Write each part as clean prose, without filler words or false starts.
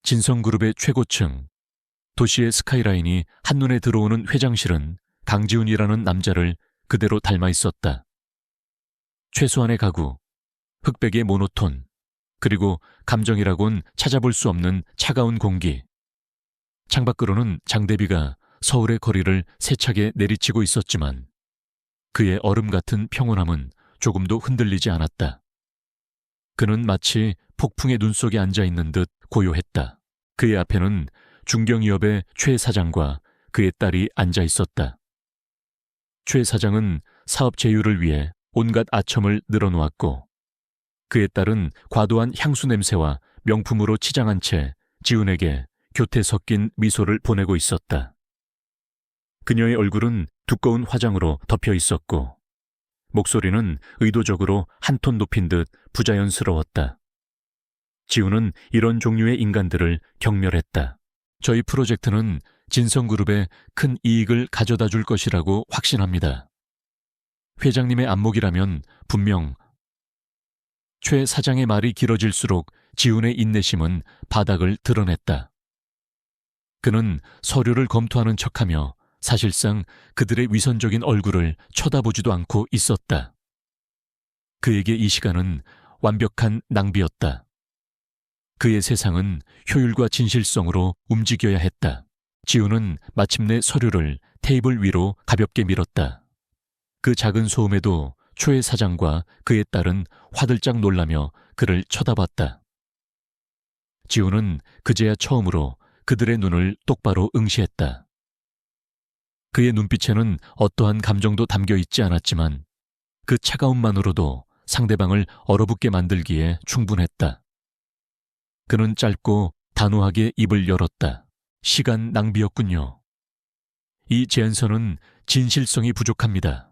진성그룹의 최고층, 도시의 스카이라인이 한눈에 들어오는 회장실은 강지훈이라는 남자를 그대로 닮아 있었다. 최소한의 가구, 흑백의 모노톤, 그리고 감정이라곤 찾아볼 수 없는 차가운 공기. 창밖으로는 장대비가 서울의 거리를 세차게 내리치고 있었지만 그의 얼음 같은 평온함은 조금도 흔들리지 않았다. 그는 마치 폭풍의 눈 속에 앉아있는 듯 고요했다. 그의 앞에는 중경기업의 최 사장과 그의 딸이 앉아있었다. 최 사장은 사업 제휴를 위해 온갖 아첨을 늘어놓았고 그의 딸은 과도한 향수 냄새와 명품으로 치장한 채 지훈에게 교태 섞인 미소를 보내고 있었다. 그녀의 얼굴은 두꺼운 화장으로 덮여 있었고 목소리는 의도적으로 한 톤 높인 듯 부자연스러웠다. 지훈은 이런 종류의 인간들을 경멸했다. 저희 프로젝트는 진성그룹에 큰 이익을 가져다 줄 것이라고 확신합니다. 회장님의 안목이라면 분명. 최 사장의 말이 길어질수록 지훈의 인내심은 바닥을 드러냈다. 그는 서류를 검토하는 척하며 사실상 그들의 위선적인 얼굴을 쳐다보지도 않고 있었다. 그에게 이 시간은 완벽한 낭비였다. 그의 세상은 효율과 진실성으로 움직여야 했다. 지훈은 마침내 서류를 테이블 위로 가볍게 밀었다. 그 작은 소음에도 최 사장과 그의 딸은 화들짝 놀라며 그를 쳐다봤다. 지훈은 그제야 처음으로 그들의 눈을 똑바로 응시했다. 그의 눈빛에는 어떠한 감정도 담겨 있지 않았지만 그 차가움만으로도 상대방을 얼어붙게 만들기에 충분했다. 그는 짧고 단호하게 입을 열었다. 시간 낭비였군요. 이 제안서는 진실성이 부족합니다.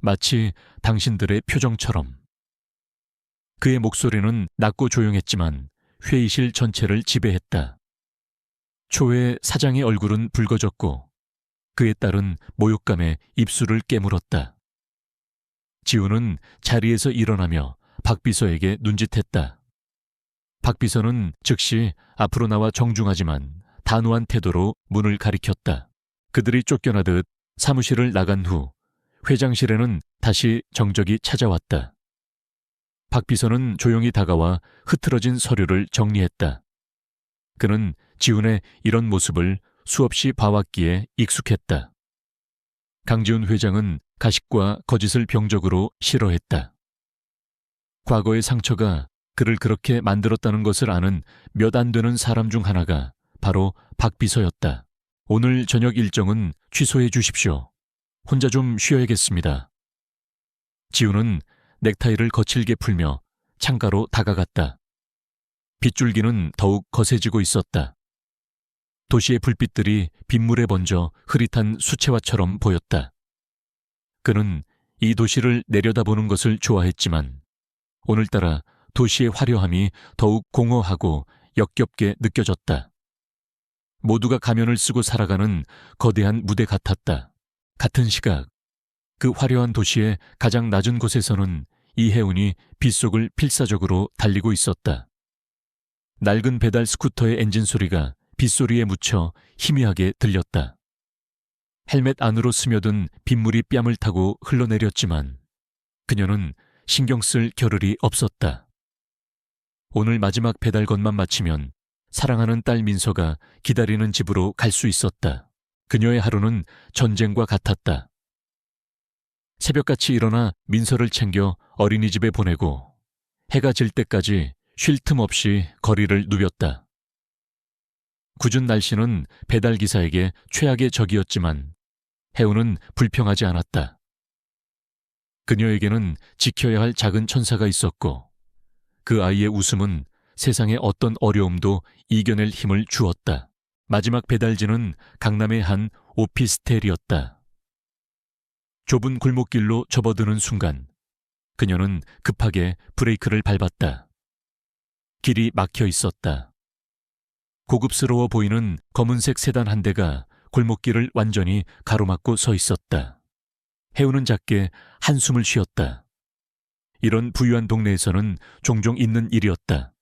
마치 당신들의 표정처럼. 그의 목소리는 낮고 조용했지만 회의실 전체를 지배했다. 초의 사장의 얼굴은 붉어졌고 그의 딸은 모욕감에 입술을 깨물었다. 지훈은 자리에서 일어나며 박 비서에게 눈짓했다. 박 비서는 즉시 앞으로 나와 정중하지만 단호한 태도로 문을 가리켰다. 그들이 쫓겨나듯 사무실을 나간 후 회장실에는 다시 정적이 찾아왔다. 박 비서는 조용히 다가와 흐트러진 서류를 정리했다. 그는 지훈의 이런 모습을 수없이 봐왔기에 익숙했다. 강지훈 회장은 가식과 거짓을 병적으로 싫어했다. 과거의 상처가 그를 그렇게 만들었다는 것을 아는 몇 안 되는 사람 중 하나가 바로 박 비서였다. 오늘 저녁 일정은 취소해 주십시오. 혼자 좀 쉬어야겠습니다. 지훈은 넥타이를 거칠게 풀며 창가로 다가갔다. 빗줄기는 더욱 거세지고 있었다. 도시의 불빛들이 빗물에 번져 흐릿한 수채화처럼 보였다. 그는 이 도시를 내려다보는 것을 좋아했지만 오늘따라 도시의 화려함이 더욱 공허하고 역겹게 느껴졌다. 모두가 가면을 쓰고 살아가는 거대한 무대 같았다. 같은 시각, 그 화려한 도시의 가장 낮은 곳에서는 이혜운이 빗속을 필사적으로 달리고 있었다. 낡은 배달 스쿠터의 엔진 소리가 빗소리에 묻혀 희미하게 들렸다. 헬멧 안으로 스며든 빗물이 뺨을 타고 흘러내렸지만 그녀는 신경 쓸 겨를이 없었다. 오늘 마지막 배달건만 마치면 사랑하는 딸 민서가 기다리는 집으로 갈 수 있었다. 그녀의 하루는 전쟁과 같았다. 새벽같이 일어나 민서를 챙겨 어린이집에 보내고 해가 질 때까지 쉴 틈 없이 거리를 누볐다. 궂은 날씨는 배달기사에게 최악의 적이었지만 혜우는 불평하지 않았다. 그녀에게는 지켜야 할 작은 천사가 있었고 그 아이의 웃음은 세상의 어떤 어려움도 이겨낼 힘을 주었다. 마지막 배달지는 강남의 한 오피스텔이었다. 좁은 골목길로 접어드는 순간 그녀는 급하게 브레이크를 밟았다. 길이 막혀 있었다. 고급스러워 보이는 검은색 세단 한 대가 골목길을 완전히 가로막고 서 있었다. 혜우는 작게 한숨을 쉬었다. 이런 부유한 동네에서는 종종 있는 일이었다.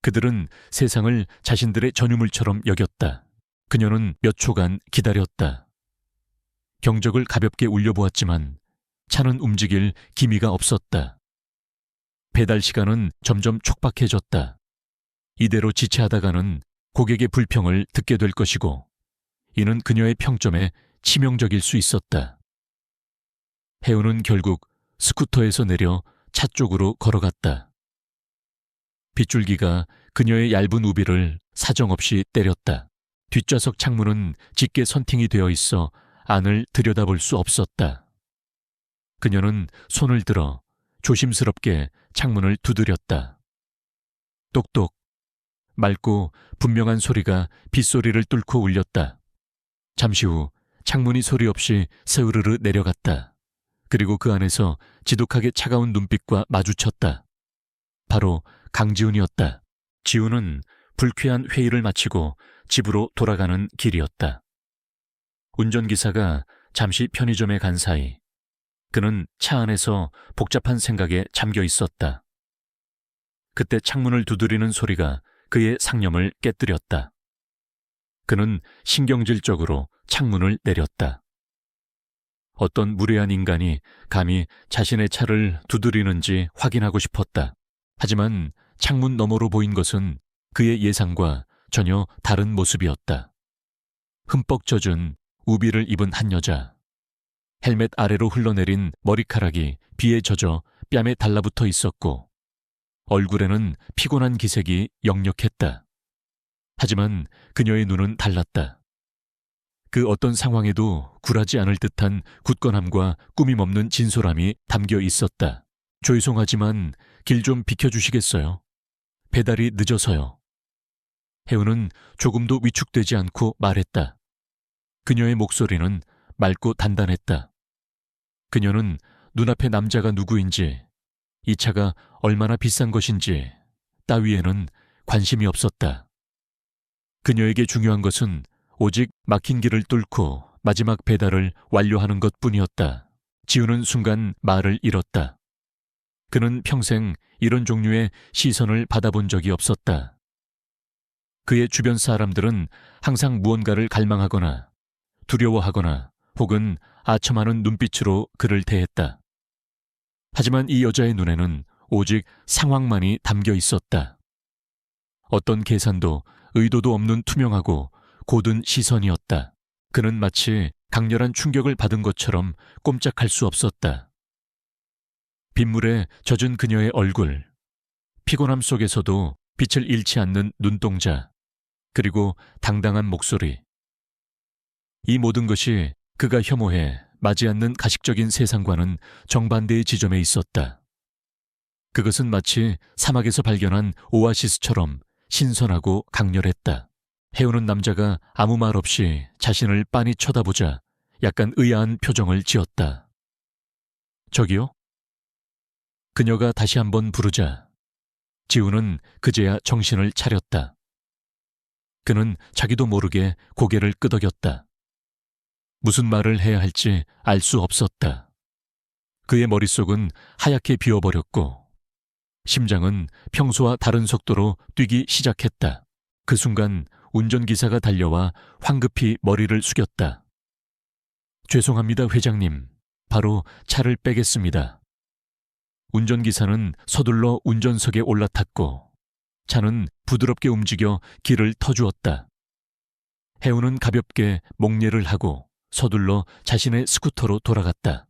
그들은 세상을 자신들의 전유물처럼 여겼다. 그녀는 몇 초간 기다렸다. 경적을 가볍게 울려보았지만 차는 움직일 기미가 없었다. 배달 시간은 점점 촉박해졌다. 이대로 지체하다가는 고객의 불평을 듣게 될 것이고 이는 그녀의 평점에 치명적일 수 있었다. 해운은 결국 스쿠터에서 내려 차 쪽으로 걸어갔다. 빗줄기가 그녀의 얇은 우비를 사정없이 때렸다. 뒷좌석 창문은 짙게 선팅이 되어 있어 안을 들여다볼 수 없었다. 그녀는 손을 들어 조심스럽게 창문을 두드렸다. 똑똑. 맑고 분명한 소리가 빗소리를 뚫고 울렸다. 잠시 후 창문이 소리 없이 스으르르 내려갔다. 그리고 그 안에서 지독하게 차가운 눈빛과 마주쳤다. 바로 강지훈이었다. 지훈은 불쾌한 회의를 마치고 집으로 돌아가는 길이었다. 운전기사가 잠시 편의점에 간 사이 그는 차 안에서 복잡한 생각에 잠겨 있었다. 그때 창문을 두드리는 소리가 그의 상념을 깨뜨렸다. 그는 신경질적으로 창문을 내렸다. 어떤 무례한 인간이 감히 자신의 차를 두드리는지 확인하고 싶었다. 하지만 창문 너머로 보인 것은 그의 예상과 전혀 다른 모습이었다. 흠뻑 젖은 우비를 입은 한 여자. 헬멧 아래로 흘러내린 머리카락이 비에 젖어 뺨에 달라붙어 있었고 얼굴에는 피곤한 기색이 역력했다. 하지만 그녀의 눈은 달랐다. 그 어떤 상황에도 굴하지 않을 듯한 굳건함과 꾸밈없는 진솔함이 담겨 있었다. 죄송하지만 길 좀 비켜주시겠어요? 배달이 늦어서요. 해운은 조금도 위축되지 않고 말했다. 그녀의 목소리는 맑고 단단했다. 그녀는 눈앞의 남자가 누구인지, 이 차가 얼마나 비싼 것인지 따위에는 관심이 없었다. 그녀에게 중요한 것은 오직 막힌 길을 뚫고 마지막 배달을 완료하는 것뿐이었다. 지우는 순간 말을 잃었다. 그는 평생 이런 종류의 시선을 받아본 적이 없었다. 그의 주변 사람들은 항상 무언가를 갈망하거나 두려워하거나 혹은 아첨하는 눈빛으로 그를 대했다. 하지만 이 여자의 눈에는 오직 상황만이 담겨 있었다. 어떤 계산도 의도도 없는 투명하고 고든 시선이었다. 그는 마치 강렬한 충격을 받은 것처럼 꼼짝할 수 없었다. 빗물에 젖은 그녀의 얼굴, 피곤함 속에서도 빛을 잃지 않는 눈동자, 그리고 당당한 목소리. 이 모든 것이 그가 혐오해 맞지 않는 가식적인 세상과는 정반대의 지점에 있었다. 그것은 마치 사막에서 발견한 오아시스처럼 신선하고 강렬했다. 해오는 남자가 아무 말 없이 자신을 빤히 쳐다보자 약간 의아한 표정을 지었다. 저기요? 그녀가 다시 한번 부르자 지우는 그제야 정신을 차렸다. 그는 자기도 모르게 고개를 끄덕였다. 무슨 말을 해야 할지 알 수 없었다. 그의 머릿속은 하얗게 비어버렸고 심장은 평소와 다른 속도로 뛰기 시작했다. 그 순간 운전기사가 달려와 황급히 머리를 숙였다. 죄송합니다, 회장님. 바로 차를 빼겠습니다. 운전기사는 서둘러 운전석에 올라탔고 차는 부드럽게 움직여 길을 터주었다. 해운은 가볍게 목례를 하고 서둘러 자신의 스쿠터로 돌아갔다.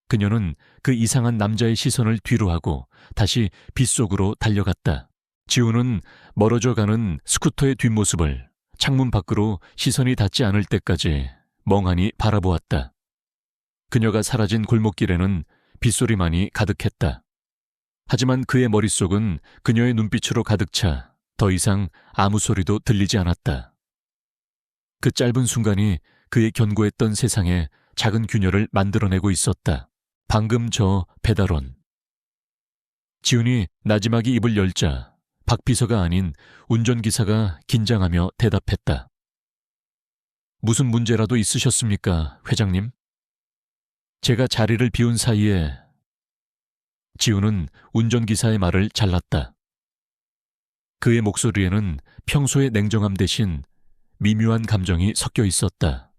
그녀는 그 이상한 남자의 시선을 뒤로하고 다시 빗속으로 달려갔다. 지우는 멀어져가는 스쿠터의 뒷모습을 창문 밖으로 시선이 닿지 않을 때까지 멍하니 바라보았다. 그녀가 사라진 골목길에는 빗소리만이 가득했다. 하지만 그의 머릿속은 그녀의 눈빛으로 가득 차 더 이상 아무 소리도 들리지 않았다. 그 짧은 순간이 그의 견고했던 세상에 작은 균열을 만들어내고 있었다. 방금 저 배달원. 지훈이 나지막이 입을 열자 박 비서가 아닌 운전기사가 긴장하며 대답했다. 무슨 문제라도 있으셨습니까, 회장님? 제가 자리를 비운 사이에 지훈은 운전기사의 말을 잘랐다. 그의 목소리에는 평소의 냉정함 대신 미묘한 감정이 섞여 있었다.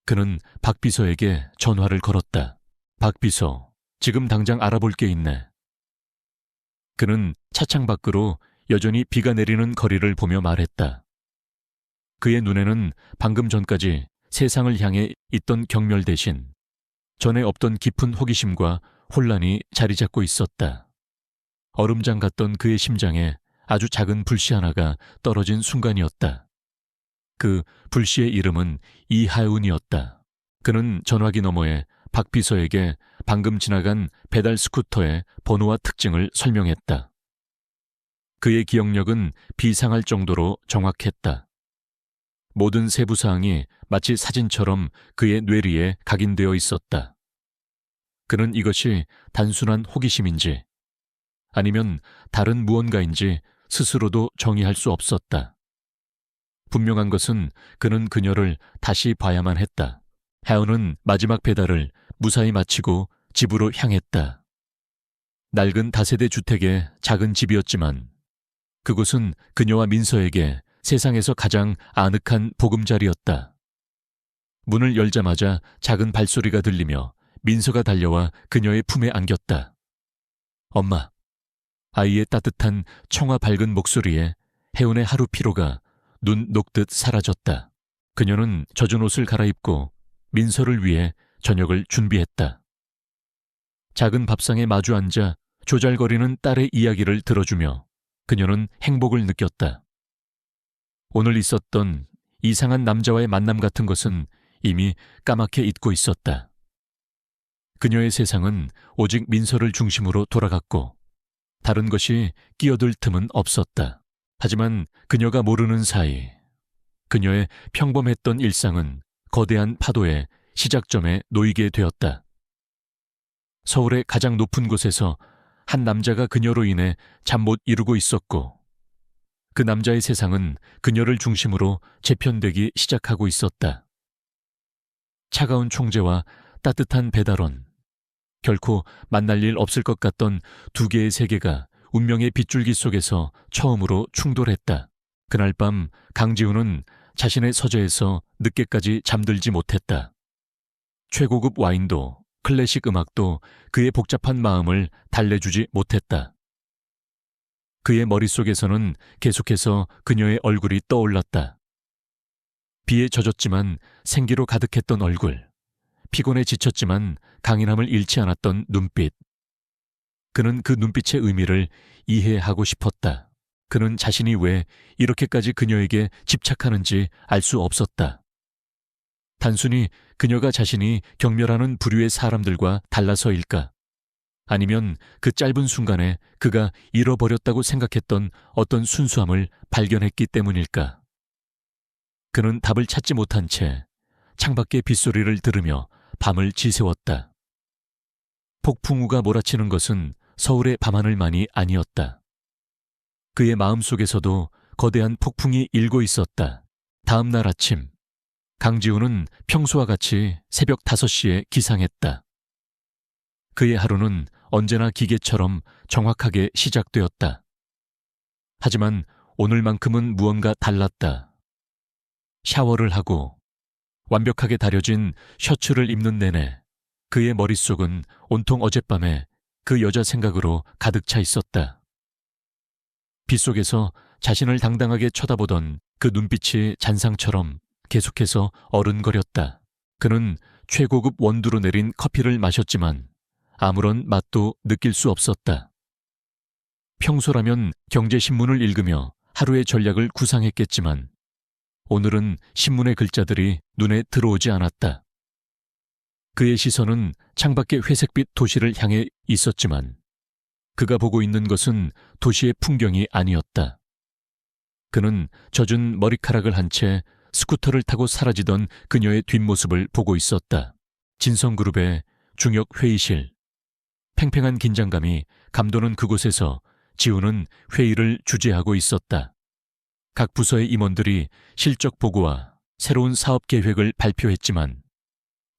그는 박 비서에게 전화를 걸었다. 박 비서, 지금 당장 알아볼 게 있네. 그는 차창 밖으로 여전히 비가 내리는 거리를 보며 말했다. 그의 눈에는 방금 전까지 세상을 향해 있던 경멸 대신 전에 없던 깊은 호기심과 혼란이 자리 잡고 있었다. 얼음장 같던 그의 심장에 아주 작은 불씨 하나가 떨어진 순간이었다. 그 불씨의 이름은 이하은이었다. 그는 전화기 너머에 박 비서에게 방금 지나간 배달 스쿠터의 번호와 특징을 설명했다. 그의 기억력은 비상할 정도로 정확했다. 모든 세부사항이 마치 사진처럼 그의 뇌리에 각인되어 있었다. 그는 이것이 단순한 호기심인지 아니면 다른 무언가인지 스스로도 정의할 수 없었다. 분명한 것은 그는 그녀를 다시 봐야만 했다. 하은은 마지막 배달을 무사히 마치고 집으로 향했다. 낡은 다세대 주택의 작은 집이었지만 그곳은 그녀와 민서에게 세상에서 가장 아늑한 보금자리였다. 문을 열자마자 작은 발소리가 들리며 민서가 달려와 그녀의 품에 안겼다. 엄마. 아이의 따뜻한 청아 밝은 목소리에 혜은의 하루 피로가 눈 녹듯 사라졌다. 그녀는 젖은 옷을 갈아입고 민서를 위해 저녁을 준비했다. 작은 밥상에 마주 앉아 조잘거리는 딸의 이야기를 들어주며 그녀는 행복을 느꼈다. 오늘 있었던 이상한 남자와의 만남 같은 것은 이미 까맣게 잊고 있었다. 그녀의 세상은 오직 민서를 중심으로 돌아갔고 다른 것이 끼어들 틈은 없었다. 하지만 그녀가 모르는 사이 그녀의 평범했던 일상은 거대한 파도의 시작점에 놓이게 되었다. 서울의 가장 높은 곳에서 한 남자가 그녀로 인해 잠 못 이루고 있었고 그 남자의 세상은 그녀를 중심으로 재편되기 시작하고 있었다. 차가운 총재와 따뜻한 배달원, 결코 만날 일 없을 것 같던 두 개의 세계가 운명의 빗줄기 속에서 처음으로 충돌했다. 그날 밤 강지훈은 자신의 서재에서 늦게까지 잠들지 못했다. 최고급 와인도 클래식 음악도 그의 복잡한 마음을 달래주지 못했다. 그의 머릿속에서는 계속해서 그녀의 얼굴이 떠올랐다. 비에 젖었지만 생기로 가득했던 얼굴, 피곤에 지쳤지만 강인함을 잃지 않았던 눈빛. 그는 그 눈빛의 의미를 이해하고 싶었다. 그는 자신이 왜 이렇게까지 그녀에게 집착하는지 알 수 없었다. 단순히 그녀가 자신이 경멸하는 부류의 사람들과 달라서일까? 아니면 그 짧은 순간에 그가 잃어버렸다고 생각했던 어떤 순수함을 발견했기 때문일까? 그는 답을 찾지 못한 채 창밖의 빗소리를 들으며 밤을 지새웠다. 폭풍우가 몰아치는 것은 서울의 밤하늘만이 아니었다. 그의 마음속에서도 거대한 폭풍이 일고 있었다. 다음 날 아침, 강지훈은 평소와 같이 새벽 5시에 기상했다. 그의 하루는 언제나 기계처럼 정확하게 시작되었다. 하지만 오늘만큼은 무언가 달랐다. 샤워를 하고 완벽하게 다려진 셔츠를 입는 내내 그의 머릿속은 온통 어젯밤에 그 여자 생각으로 가득 차 있었다. 빗속에서 자신을 당당하게 쳐다보던 그 눈빛이 잔상처럼 계속해서 어른거렸다. 그는 최고급 원두로 내린 커피를 마셨지만 아무런 맛도 느낄 수 없었다. 평소라면 경제신문을 읽으며 하루의 전략을 구상했겠지만 오늘은 신문의 글자들이 눈에 들어오지 않았다. 그의 시선은 창밖의 회색빛 도시를 향해 있었지만 그가 보고 있는 것은 도시의 풍경이 아니었다. 그는 젖은 머리카락을 한 채 스쿠터를 타고 사라지던 그녀의 뒷모습을 보고 있었다. 진성그룹의 중역 회의실. 팽팽한 긴장감이 감도는 그곳에서 지훈은 회의를 주재하고 있었다. 각 부서의 임원들이 실적 보고와 새로운 사업 계획을 발표했지만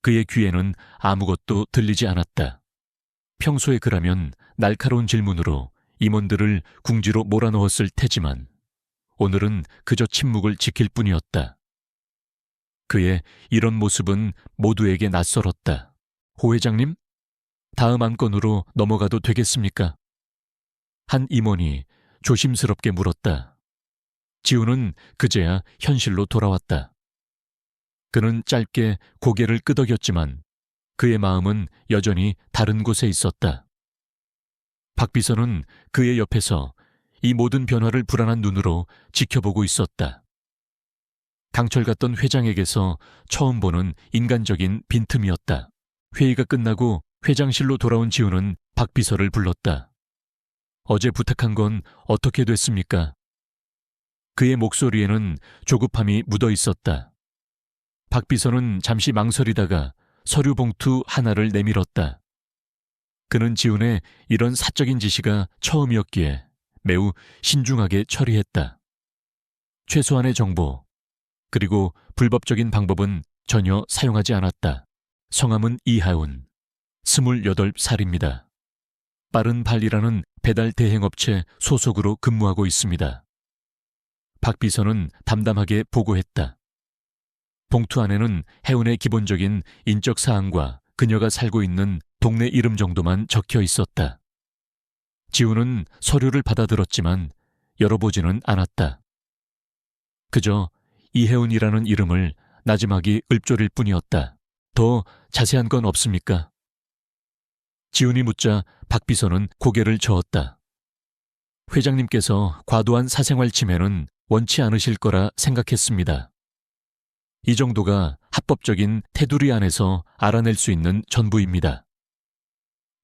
그의 귀에는 아무것도 들리지 않았다. 평소에 그라면 날카로운 질문으로 임원들을 궁지로 몰아넣었을 테지만 오늘은 그저 침묵을 지킬 뿐이었다. 그의 이런 모습은 모두에게 낯설었다. 호 회장님, 다음 안건으로 넘어가도 되겠습니까? 한 임원이 조심스럽게 물었다. 지우는 그제야 현실로 돌아왔다. 그는 짧게 고개를 끄덕였지만 그의 마음은 여전히 다른 곳에 있었다. 박 비서는 그의 옆에서 이 모든 변화를 불안한 눈으로 지켜보고 있었다. 강철 같던 회장에게서 처음 보는 인간적인 빈틈이었다. 회의가 끝나고 회장실로 돌아온 지우는 박 비서를 불렀다. 어제 부탁한 건 어떻게 됐습니까? 그의 목소리에는 조급함이 묻어 있었다. 박 비서는 잠시 망설이다가 서류 봉투 하나를 내밀었다. 그는 지훈의 이런 사적인 지시가 처음이었기에 매우 신중하게 처리했다. 최소한의 정보, 그리고 불법적인 방법은 전혀 사용하지 않았다. 성함은 이하운, 28살입니다. 빠른 발이라는 배달 대행업체 소속으로 근무하고 있습니다. 박 비서는 담담하게 보고했다. 봉투 안에는 혜운의 기본적인 인적 사항과 그녀가 살고 있는 동네 이름 정도만 적혀 있었다. 지우는 서류를 받아들었지만 열어보지는 않았다. 그저 이혜운이라는 이름을 나지막이 읊조릴 뿐이었다. 더 자세한 건 없습니까? 지훈이 묻자 박 비서는 고개를 저었다. 회장님께서 과도한 사생활 침해는 원치 않으실 거라 생각했습니다. 이 정도가 합법적인 테두리 안에서 알아낼 수 있는 전부입니다.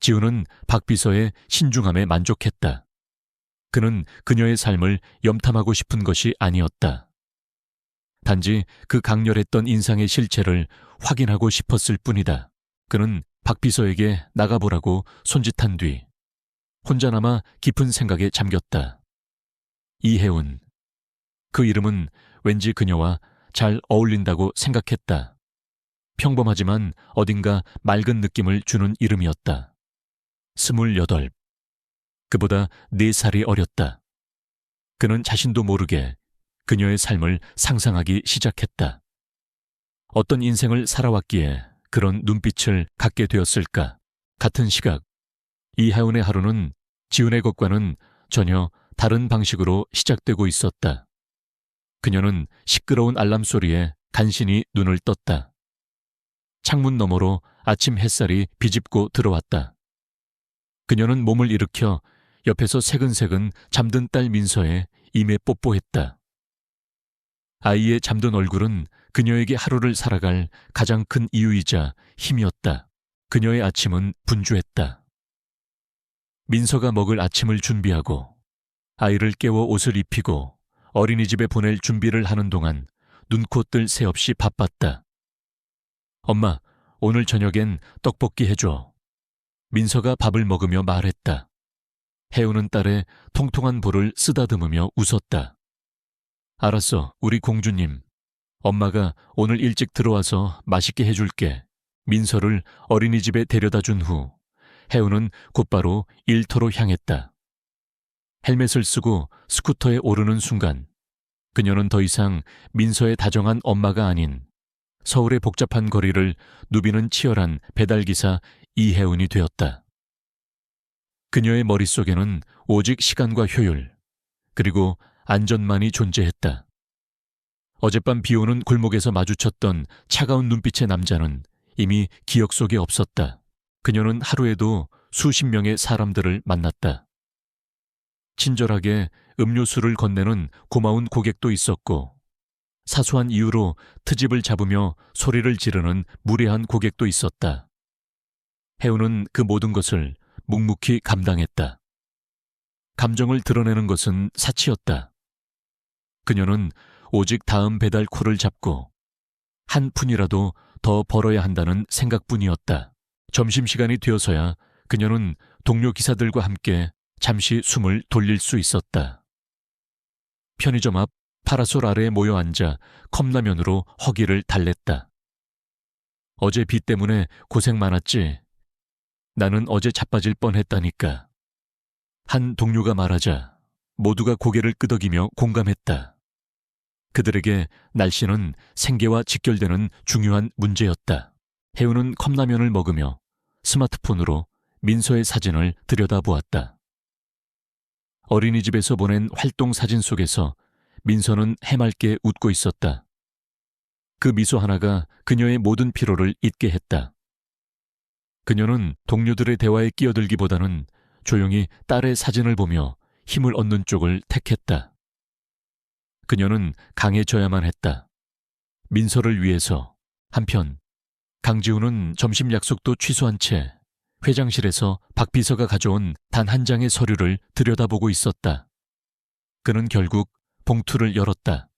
지훈은 박 비서의 신중함에 만족했다. 그는 그녀의 삶을 염탐하고 싶은 것이 아니었다. 단지 그 강렬했던 인상의 실체를 확인하고 싶었을 뿐이다. 그는 박 비서에게 나가보라고 손짓한 뒤 혼자나마 깊은 생각에 잠겼다. 이혜운. 그 이름은 왠지 그녀와 잘 어울린다고 생각했다. 평범하지만 어딘가 맑은 느낌을 주는 이름이었다. 28. 그보다 4살이 어렸다. 그는 자신도 모르게 그녀의 삶을 상상하기 시작했다. 어떤 인생을 살아왔기에 그런 눈빛을 갖게 되었을까? 같은 시각, 이하운의 하루는 지훈의 것과는 전혀 다른 방식으로 시작되고 있었다. 그녀는 시끄러운 알람 소리에 간신히 눈을 떴다. 창문 너머로 아침 햇살이 비집고 들어왔다. 그녀는 몸을 일으켜 옆에서 새근새근 잠든 딸 민서의 임에 뽀뽀했다. 아이의 잠든 얼굴은 그녀에게 하루를 살아갈 가장 큰 이유이자 힘이었다. 그녀의 아침은 분주했다. 민서가 먹을 아침을 준비하고 아이를 깨워 옷을 입히고 어린이집에 보낼 준비를 하는 동안 눈코 뜰 새 없이 바빴다. 엄마, 오늘 저녁엔 떡볶이 해줘. 민서가 밥을 먹으며 말했다. 혜우는 딸의 통통한 볼을 쓰다듬으며 웃었다. 알았어, 우리 공주님. 엄마가 오늘 일찍 들어와서 맛있게 해줄게. 민서를 어린이집에 데려다 준 후 혜우는 곧바로 일터로 향했다. 헬멧을 쓰고 스쿠터에 오르는 순간 그녀는 더 이상 민서의 다정한 엄마가 아닌 서울의 복잡한 거리를 누비는 치열한 배달기사 이혜운이 되었다. 그녀의 머릿속에는 오직 시간과 효율, 그리고 안전만이 존재했다. 어젯밤 비오는 골목에서 마주쳤던 차가운 눈빛의 남자는 이미 기억 속에 없었다. 그녀는 하루에도 수십 명의 사람들을 만났다. 친절하게 음료수를 건네는 고마운 고객도 있었고, 사소한 이유로 트집을 잡으며 소리를 지르는 무례한 고객도 있었다. 혜우는 그 모든 것을 묵묵히 감당했다. 감정을 드러내는 것은 사치였다. 그녀는 오직 다음 배달 콜을 잡고 한 푼이라도 더 벌어야 한다는 생각뿐이었다. 점심시간이 되어서야 그녀는 동료 기사들과 함께 잠시 숨을 돌릴 수 있었다. 편의점 앞 파라솔 아래에 모여 앉아 컵라면으로 허기를 달랬다. 어제 비 때문에 고생 많았지? 나는 어제 자빠질 뻔했다니까. 한 동료가 말하자 모두가 고개를 끄덕이며 공감했다. 그들에게 날씨는 생계와 직결되는 중요한 문제였다. 해우는 컵라면을 먹으며 스마트폰으로 민서의 사진을 들여다보았다. 어린이집에서 보낸 활동 사진 속에서 민서는 해맑게 웃고 있었다. 그 미소 하나가 그녀의 모든 피로를 잊게 했다. 그녀는 동료들의 대화에 끼어들기보다는 조용히 딸의 사진을 보며 힘을 얻는 쪽을 택했다. 그녀는 강해져야만 했다. 민서를 위해서. 한편 강지우는 점심 약속도 취소한 채 회장실에서 박 비서가 가져온 단 한 장의 서류를 들여다보고 있었다. 그는 결국 봉투를 열었다.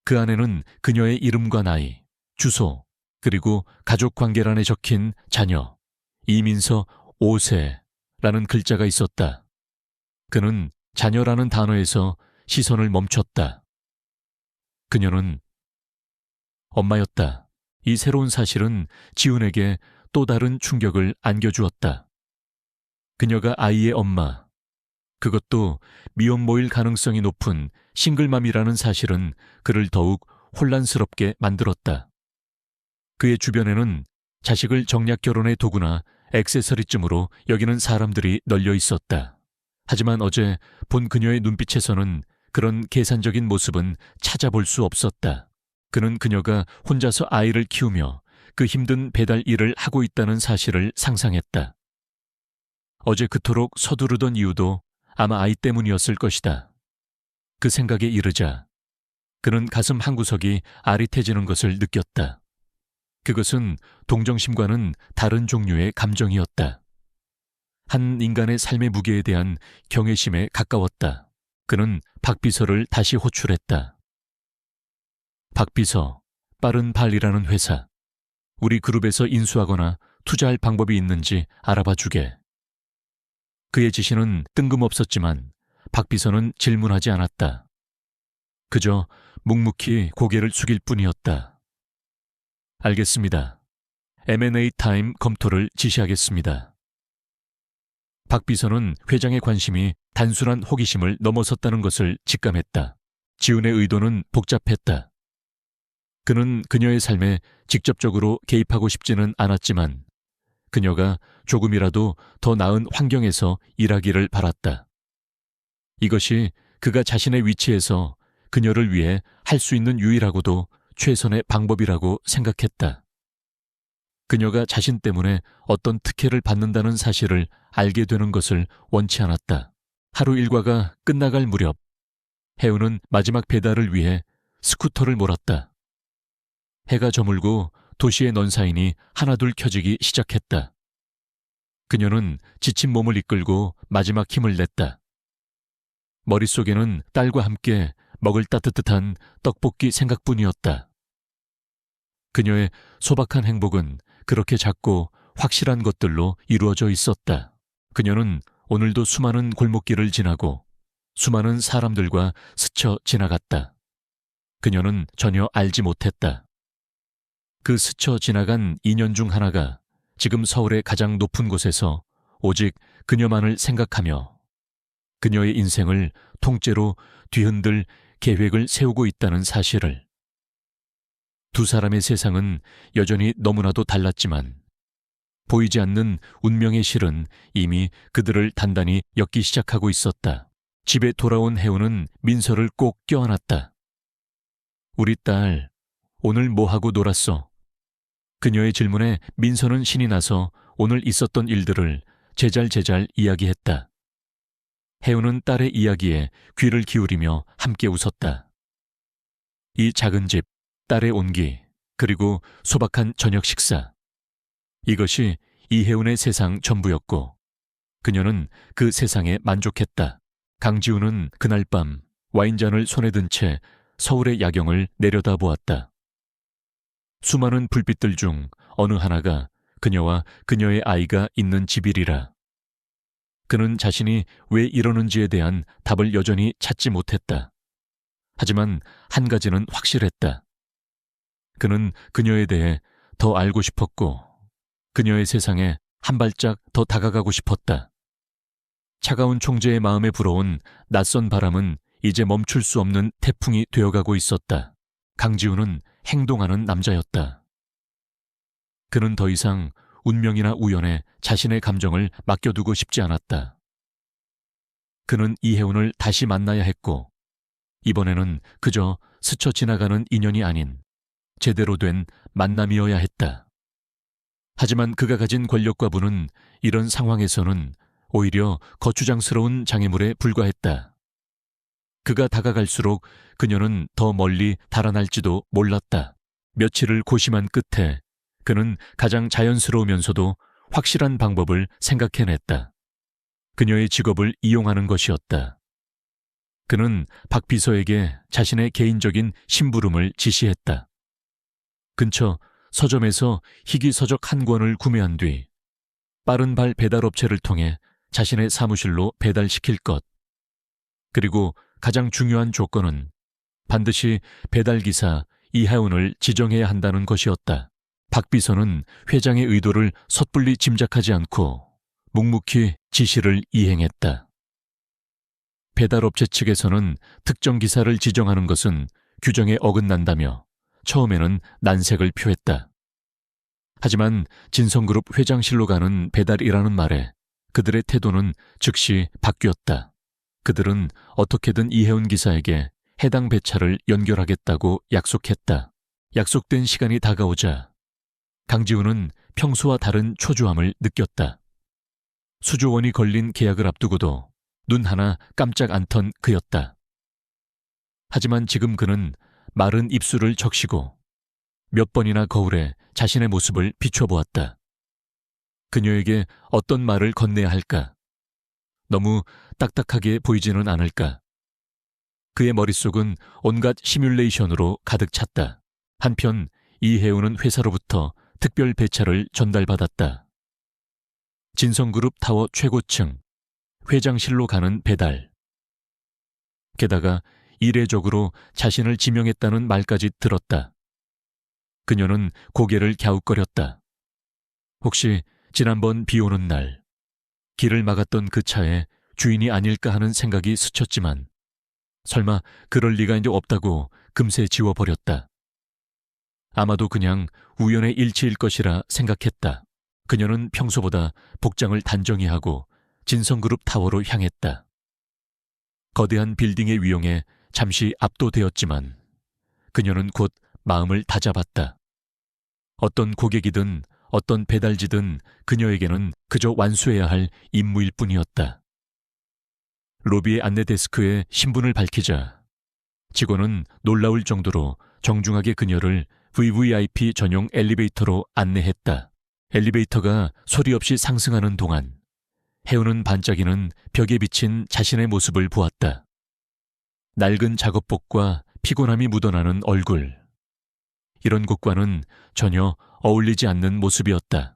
그 안에는 그녀의 이름과 나이, 주소, 그리고 가족관계란에 적힌 자녀, 이민서 5세라는 글자가 있었다. 그는 자녀라는 단어에서 시선을 멈췄다. 그녀는 엄마였다. 이 새로운 사실은 지훈에게 또 다른 충격을 안겨주었다. 그녀가 아이의 엄마, 그것도 미혼모일 가능성이 높은 싱글맘이라는 사실은 그를 더욱 혼란스럽게 만들었다. 그의 주변에는 자식을 정략 결혼의 도구나 액세서리쯤으로 여기는 사람들이 널려 있었다. 하지만 어제 본 그녀의 눈빛에서는 그런 계산적인 모습은 찾아볼 수 없었다. 그는 그녀가 혼자서 아이를 키우며 그 힘든 배달 일을 하고 있다는 사실을 상상했다. 어제 그토록 서두르던 이유도 아마 아이 때문이었을 것이다. 그 생각에 이르자 그는 가슴 한구석이 아릿해지는 것을 느꼈다. 그것은 동정심과는 다른 종류의 감정이었다. 한 인간의 삶의 무게에 대한 경외심에 가까웠다. 그는 박 비서를 다시 호출했다. 박 비서, 빠른 발이라는 회사. 우리 그룹에서 인수하거나 투자할 방법이 있는지 알아봐 주게. 그의 지시는 뜬금없었지만 박 비서는 질문하지 않았다. 그저 묵묵히 고개를 숙일 뿐이었다. 알겠습니다. M&A 타임 검토를 지시하겠습니다. 박 비서는 회장의 관심이 단순한 호기심을 넘어섰다는 것을 직감했다. 지훈의 의도는 복잡했다. 그는 그녀의 삶에 직접적으로 개입하고 싶지는 않았지만 그녀가 조금이라도 더 나은 환경에서 일하기를 바랐다. 이것이 그가 자신의 위치에서 그녀를 위해 할 수 있는 유일하고도 최선의 방법이라고 생각했다. 그녀가 자신 때문에 어떤 특혜를 받는다는 사실을 알게 되는 것을 원치 않았다. 하루 일과가 끝나갈 무렵 해우는 마지막 배달을 위해 스쿠터를 몰았다. 해가 저물고 도시의 넌사인이 하나둘 켜지기 시작했다. 그녀는 지친 몸을 이끌고 마지막 힘을 냈다. 머릿속에는 딸과 함께 먹을 따뜻한 떡볶이 생각뿐이었다. 그녀의 소박한 행복은 그렇게 작고 확실한 것들로 이루어져 있었다. 그녀는 오늘도 수많은 골목길을 지나고 수많은 사람들과 스쳐 지나갔다. 그녀는 전혀 알지 못했다. 그 스쳐 지나간 인연 중 하나가 지금 서울의 가장 높은 곳에서 오직 그녀만을 생각하며 그녀의 인생을 통째로 뒤흔들 계획을 세우고 있다는 사실을. 두 사람의 세상은 여전히 너무나도 달랐지만 보이지 않는 운명의 실은 이미 그들을 단단히 엮기 시작하고 있었다. 집에 돌아온 해우는 민서를 꼭 껴안았다. 우리 딸, 오늘 뭐 하고 놀았어? 그녀의 질문에 민서는 신이 나서 오늘 있었던 일들을 제잘제잘 이야기했다. 해우는 딸의 이야기에 귀를 기울이며 함께 웃었다. 이 작은 집, 딸의 온기, 그리고 소박한 저녁 식사. 이것이 이혜운의 세상 전부였고 그녀는 그 세상에 만족했다. 강지우는 그날 밤 와인잔을 손에 든 채 서울의 야경을 내려다보았다. 수많은 불빛들 중 어느 하나가 그녀와 그녀의 아이가 있는 집이리라. 그는 자신이 왜 이러는지에 대한 답을 여전히 찾지 못했다. 하지만 한 가지는 확실했다. 그는 그녀에 대해 더 알고 싶었고 그녀의 세상에 한 발짝 더 다가가고 싶었다. 차가운 총재의 마음에 불어온 낯선 바람은 이제 멈출 수 없는 태풍이 되어가고 있었다. 강지훈은 행동하는 남자였다. 그는 더 이상 운명이나 우연에 자신의 감정을 맡겨두고 싶지 않았다. 그는 이혜운을 다시 만나야 했고, 이번에는 그저 스쳐 지나가는 인연이 아닌 제대로 된 만남이어야 했다. 하지만 그가 가진 권력과 부는 이런 상황에서는 오히려 거추장스러운 장애물에 불과했다. 그가 다가갈수록 그녀는 더 멀리 달아날지도 몰랐다. 며칠을 고심한 끝에 그는 가장 자연스러우면서도 확실한 방법을 생각해냈다. 그녀의 직업을 이용하는 것이었다. 그는 박 비서에게 자신의 개인적인 심부름을 지시했다. 근처 서점에서 희귀서적 한 권을 구매한 뒤 빠른발 배달업체를 통해 자신의 사무실로 배달시킬 것. 그리고 가장 중요한 조건은 반드시 배달기사 이혜운을 지정해야 한다는 것이었다. 박 비서는 회장의 의도를 섣불리 짐작하지 않고 묵묵히 지시를 이행했다. 배달업체 측에서는 특정 기사를 지정하는 것은 규정에 어긋난다며 처음에는 난색을 표했다. 하지만 진성그룹 회장실로 가는 배달이라는 말에 그들의 태도는 즉시 바뀌었다. 그들은 어떻게든 이혜운 기사에게 해당 배차를 연결하겠다고 약속했다. 약속된 시간이 다가오자 강지훈은 평소와 다른 초조함을 느꼈다. 수조 원이 걸린 계약을 앞두고도 눈 하나 깜짝 안 턴 그였다. 하지만 지금 그는 마른 입술을 적시고 몇 번이나 거울에 자신의 모습을 비춰보았다. 그녀에게 어떤 말을 건네야 할까? 너무 딱딱하게 보이지는 않을까? 그의 머릿속은 온갖 시뮬레이션으로 가득 찼다. 한편 이혜운은 회사로부터 특별 배차를 전달받았다. 진성그룹 타워 최고층, 회장실로 가는 배달. 게다가 이례적으로 자신을 지명했다는 말까지 들었다. 그녀는 고개를 갸웃거렸다. 혹시 지난번 비 오는 날 길을 막았던 그 차의 주인이 아닐까 하는 생각이 스쳤지만 설마 그럴 리가 이제 없다고 금세 지워버렸다. 아마도 그냥 우연의 일치일 것이라 생각했다. 그녀는 평소보다 복장을 단정히 하고 진성그룹 타워로 향했다. 거대한 빌딩의 위용에 잠시 압도되었지만 그녀는 곧 마음을 다잡았다. 어떤 고객이든 어떤 배달지든 그녀에게는 그저 완수해야 할 임무일 뿐이었다. 로비의 안내 데스크에 신분을 밝히자 직원은 놀라울 정도로 정중하게 그녀를 VVIP 전용 엘리베이터로 안내했다. 엘리베이터가 소리 없이 상승하는 동안 혜운은 반짝이는 벽에 비친 자신의 모습을 보았다. 낡은 작업복과 피곤함이 묻어나는 얼굴. 이런 곳과는 전혀 어울리지 않는 모습이었다.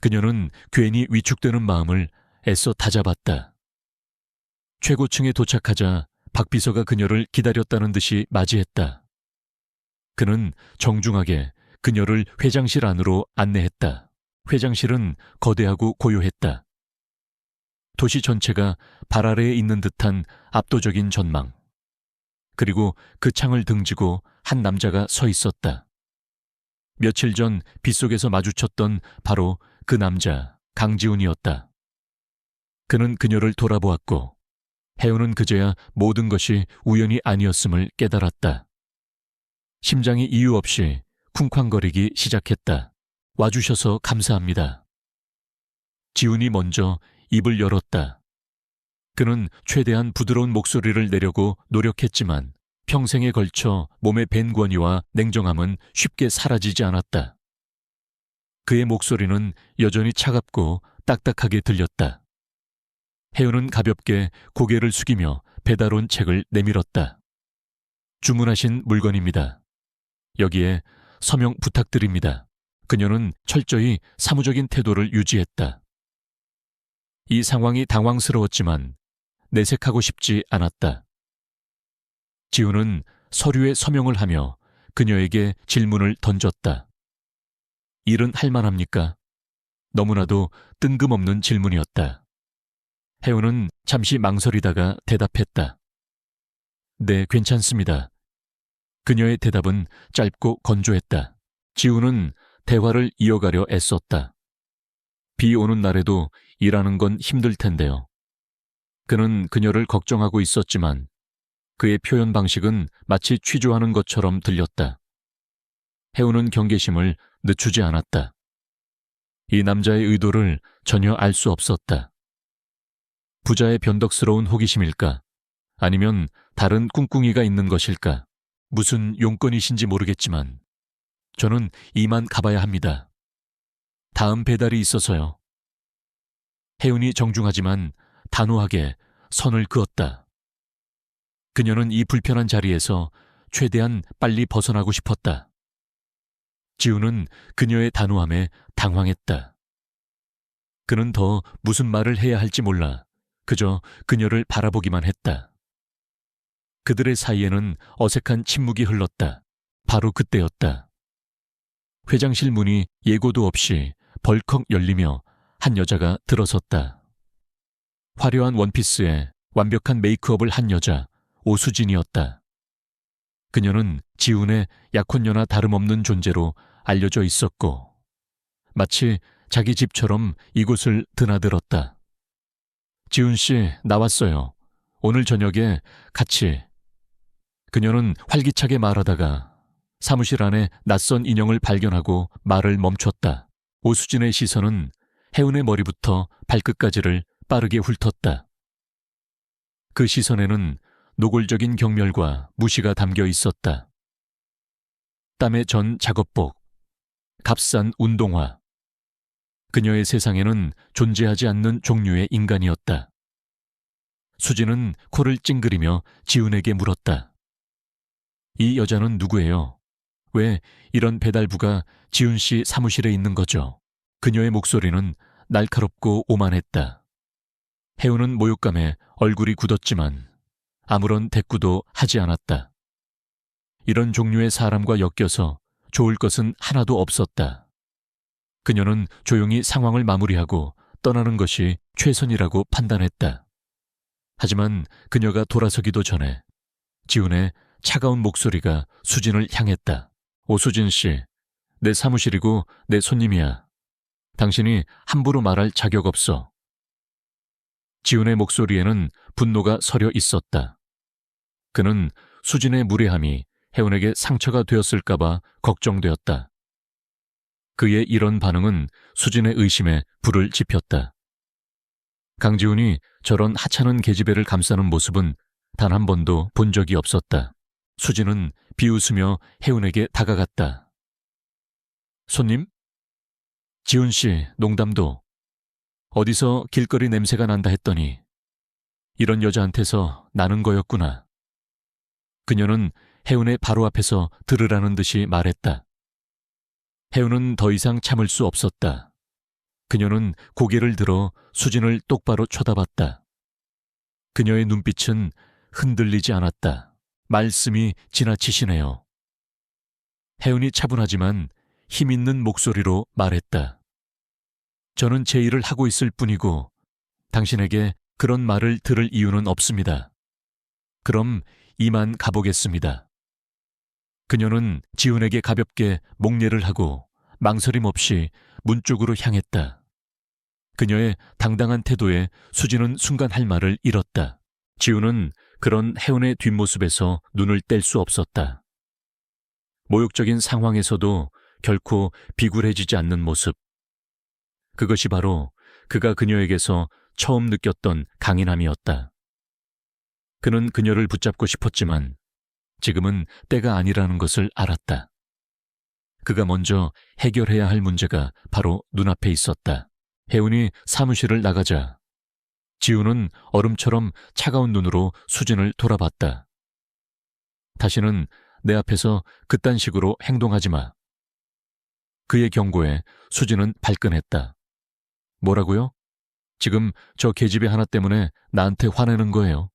그녀는 괜히 위축되는 마음을 애써 다잡았다. 최고층에 도착하자 박 비서가 그녀를 기다렸다는 듯이 맞이했다. 그는 정중하게 그녀를 회장실 안으로 안내했다. 회장실은 거대하고 고요했다. 도시 전체가 발 아래에 있는 듯한 압도적인 전망. 그리고 그 창을 등지고 한 남자가 서 있었다. 며칠 전 빗속에서 마주쳤던 바로 그 남자 강지훈이었다. 그는 그녀를 돌아보았고 혜운은 그제야 모든 것이 우연이 아니었음을 깨달았다. 심장이 이유 없이 쿵쾅거리기 시작했다. 와주셔서 감사합니다. 지훈이 먼저 입을 열었다. 그는 최대한 부드러운 목소리를 내려고 노력했지만 평생에 걸쳐 몸에 밴 권위와 냉정함은 쉽게 사라지지 않았다. 그의 목소리는 여전히 차갑고 딱딱하게 들렸다. 혜은은 가볍게 고개를 숙이며 배달 온 책을 내밀었다. 주문하신 물건입니다. 여기에 서명 부탁드립니다. 그녀는 철저히 사무적인 태도를 유지했다. 이 상황이 당황스러웠지만 내색하고 싶지 않았다. 지훈은 서류에 서명을 하며 그녀에게 질문을 던졌다. 일은 할 만합니까? 너무나도 뜬금없는 질문이었다. 혜우는 잠시 망설이다가 대답했다. 네, 괜찮습니다. 그녀의 대답은 짧고 건조했다. 지우는 대화를 이어가려 애썼다. 비 오는 날에도 일하는 건 힘들 텐데요. 그는 그녀를 걱정하고 있었지만 그의 표현 방식은 마치 취조하는 것처럼 들렸다. 혜우는 경계심을 늦추지 않았다. 이 남자의 의도를 전혀 알 수 없었다. 부자의 변덕스러운 호기심일까? 아니면 다른 꿍꿍이가 있는 것일까? 무슨 용건이신지 모르겠지만 저는 이만 가봐야 합니다. 다음 배달이 있어서요. 혜운이 정중하지만 단호하게 선을 그었다. 그녀는 이 불편한 자리에서 최대한 빨리 벗어나고 싶었다. 지우는 그녀의 단호함에 당황했다. 그는 더 무슨 말을 해야 할지 몰라 그저 그녀를 바라보기만 했다. 그들의 사이에는 어색한 침묵이 흘렀다. 바로 그때였다. 회장실 문이 예고도 없이 벌컥 열리며 한 여자가 들어섰다. 화려한 원피스에 완벽한 메이크업을 한 여자, 오수진이었다. 그녀는 지훈의 약혼녀나 다름없는 존재로 알려져 있었고 마치 자기 집처럼 이곳을 드나들었다. 지훈 씨, 나왔어요. 오늘 저녁에 같이. 그녀는 활기차게 말하다가 사무실 안에 낯선 인형을 발견하고 말을 멈췄다. 오수진의 시선은 혜운의 머리부터 발끝까지를 빠르게 훑었다. 그 시선에는 노골적인 경멸과 무시가 담겨 있었다. 땀의 전 작업복, 값싼 운동화. 그녀의 세상에는 존재하지 않는 종류의 인간이었다. 수진은 코를 찡그리며 지훈에게 물었다. 이 여자는 누구예요? 왜 이런 배달부가 지훈 씨 사무실에 있는 거죠? 그녀의 목소리는 날카롭고 오만했다. 혜우는 모욕감에 얼굴이 굳었지만 아무런 대꾸도 하지 않았다. 이런 종류의 사람과 엮여서 좋을 것은 하나도 없었다. 그녀는 조용히 상황을 마무리하고 떠나는 것이 최선이라고 판단했다. 하지만 그녀가 돌아서기도 전에 지훈의 차가운 목소리가 수진을 향했다. 오수진 씨, 내 사무실이고 내 손님이야. 당신이 함부로 말할 자격 없어. 지훈의 목소리에는 분노가 서려 있었다. 그는 수진의 무례함이 혜운에게 상처가 되었을까봐 걱정되었다. 그의 이런 반응은 수진의 의심에 불을 지폈다. 강지훈이 저런 하찮은 계집애를 감싸는 모습은 단 한 번도 본 적이 없었다. 수진은 비웃으며 혜운에게 다가갔다. 손님? 지훈 씨, 농담도. 어디서 길거리 냄새가 난다 했더니 이런 여자한테서 나는 거였구나. 그녀는 혜운의 바로 앞에서 들으라는 듯이 말했다. 혜운은 더 이상 참을 수 없었다. 그녀는 고개를 들어 수진을 똑바로 쳐다봤다. 그녀의 눈빛은 흔들리지 않았다. 말씀이 지나치시네요. 혜운이 차분하지만 힘있는 목소리로 말했다. 저는 제 일을 하고 있을 뿐이고 당신에게 그런 말을 들을 이유는 없습니다. 그럼 이만 가보겠습니다. 그녀는 지훈에게 가볍게 목례를 하고 망설임 없이 문 쪽으로 향했다. 그녀의 당당한 태도에 수진은 순간 할 말을 잃었다. 지훈은 그런 혜운의 뒷모습에서 눈을 뗄 수 없었다. 모욕적인 상황에서도 결코 비굴해지지 않는 모습. 그것이 바로 그가 그녀에게서 처음 느꼈던 강인함이었다. 그는 그녀를 붙잡고 싶었지만 지금은 때가 아니라는 것을 알았다. 그가 먼저 해결해야 할 문제가 바로 눈앞에 있었다. 혜운이 사무실을 나가자 지훈은 얼음처럼 차가운 눈으로 수진을 돌아봤다. 다시는 내 앞에서 그딴 식으로 행동하지 마. 그의 경고에 수진은 발끈했다. 뭐라고요? 지금 저 계집애 하나 때문에 나한테 화내는 거예요.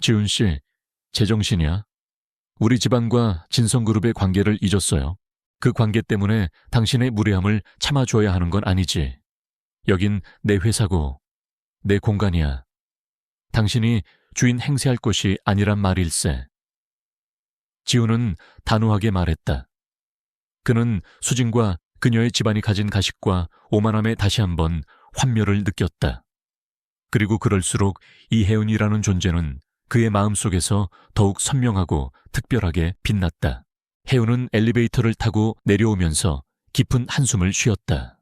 지훈 씨, 제정신이야? 우리 집안과 진성그룹의 관계를 잊었어요. 그 관계 때문에 당신의 무례함을 참아줘야 하는 건 아니지. 여긴 내 회사고 내 공간이야. 당신이 주인 행세할 것이 아니란 말일세. 지우는 단호하게 말했다. 그는 수진과 그녀의 집안이 가진 가식과 오만함에 다시 한번 환멸을 느꼈다. 그리고 그럴수록 이혜은이라는 존재는 그의 마음속에서 더욱 선명하고 특별하게 빛났다. 혜은은 엘리베이터를 타고 내려오면서 깊은 한숨을 쉬었다.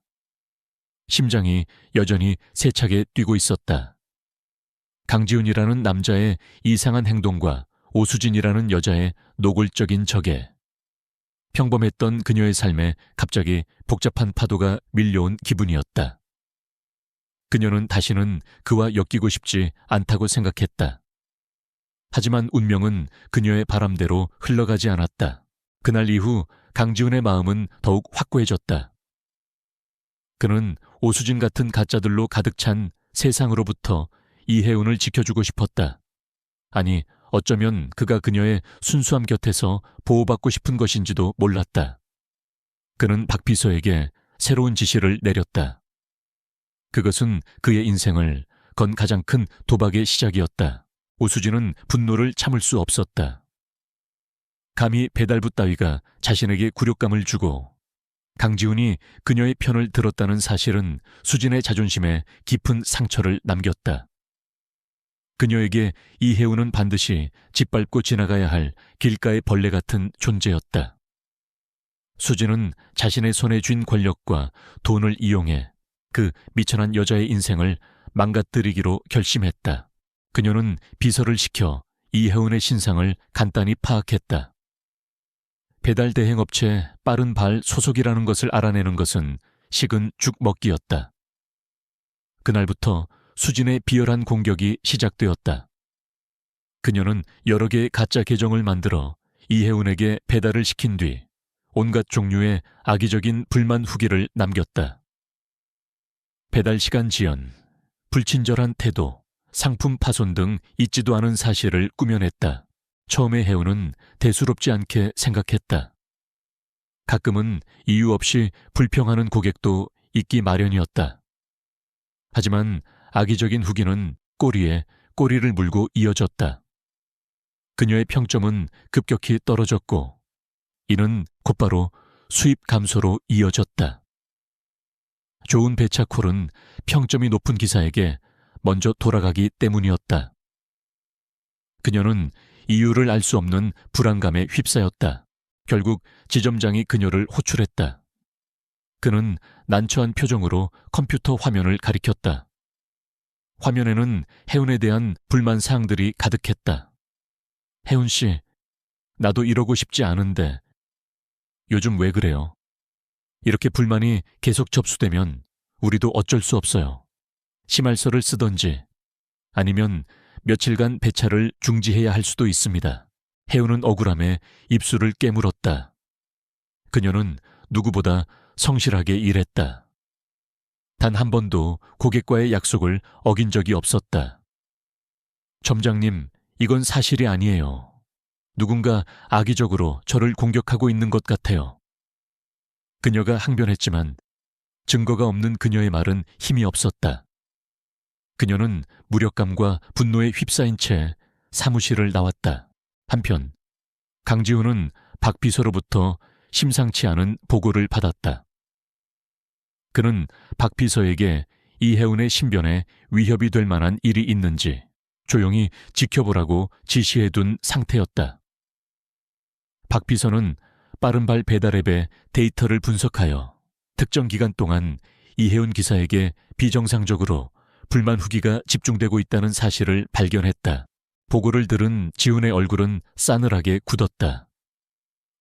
심장이 여전히 세차게 뛰고 있었다. 강지훈이라는 남자의 이상한 행동과 오수진이라는 여자의 노골적인 적에 평범했던 그녀의 삶에 갑자기 복잡한 파도가 밀려온 기분이었다. 그녀는 다시는 그와 엮이고 싶지 않다고 생각했다. 하지만 운명은 그녀의 바람대로 흘러가지 않았다. 그날 이후 강지훈의 마음은 더욱 확고해졌다. 그는 오수진 같은 가짜들로 가득 찬 세상으로부터 이혜운을 지켜주고 싶었다. 아니, 어쩌면 그가 그녀의 순수함 곁에서 보호받고 싶은 것인지도 몰랐다. 그는 박 비서에게 새로운 지시를 내렸다. 그것은 그의 인생을 건 가장 큰 도박의 시작이었다. 오수진은 분노를 참을 수 없었다. 감히 배달부 따위가 자신에게 굴욕감을 주고 강지훈이 그녀의 편을 들었다는 사실은 수진의 자존심에 깊은 상처를 남겼다. 그녀에게 이혜우는 반드시 짓밟고 지나가야 할 길가의 벌레 같은 존재였다. 수진은 자신의 손에 쥔 권력과 돈을 이용해 그 미천한 여자의 인생을 망가뜨리기로 결심했다. 그녀는 비서를 시켜 이혜운의 신상을 간단히 파악했다. 배달 대행업체 빠른발 소속이라는 것을 알아내는 것은 식은 죽 먹기였다. 그날부터 수진의 비열한 공격이 시작되었다. 그녀는 여러 개의 가짜 계정을 만들어 이혜운에게 배달을 시킨 뒤 온갖 종류의 악의적인 불만 후기를 남겼다. 배달 시간 지연, 불친절한 태도, 상품 파손 등 있지도 않은 사실을 꾸며냈다. 처음에 혜운은 대수롭지 않게 생각했다. 가끔은 이유 없이 불평하는 고객도 있기 마련이었다. 하지만 악의적인 후기는 꼬리에 꼬리를 물고 이어졌다. 그녀의 평점은 급격히 떨어졌고 이는 곧바로 수입 감소로 이어졌다. 좋은 배차콜은 평점이 높은 기사에게 먼저 돌아가기 때문이었다. 그녀는 이유를 알 수 없는 불안감에 휩싸였다. 결국 지점장이 그녀를 호출했다. 그는 난처한 표정으로 컴퓨터 화면을 가리켰다. 화면에는 혜운에 대한 불만 사항들이 가득했다. 혜운 씨, 나도 이러고 싶지 않은데 요즘 왜 그래요? 이렇게 불만이 계속 접수되면 우리도 어쩔 수 없어요. 심할서를 쓰던지 아니면 며칠간 배차를 중지해야 할 수도 있습니다. 혜운은 억울함에 입술을 깨물었다. 그녀는 누구보다 성실하게 일했다. 단 한 번도 고객과의 약속을 어긴 적이 없었다. 점장님, 이건 사실이 아니에요. 누군가 악의적으로 저를 공격하고 있는 것 같아요. 그녀가 항변했지만 증거가 없는 그녀의 말은 힘이 없었다. 그녀는 무력감과 분노에 휩싸인 채 사무실을 나왔다. 한편 강지훈은 박 비서로부터 심상치 않은 보고를 받았다. 그는 박 비서에게 이혜운의 신변에 위협이 될 만한 일이 있는지 조용히 지켜보라고 지시해둔 상태였다. 박 비서는 빠른발 배달앱의 데이터를 분석하여 특정 기간 동안 이혜운 기사에게 비정상적으로 불만 후기가 집중되고 있다는 사실을 발견했다. 보고를 들은 지훈의 얼굴은 싸늘하게 굳었다.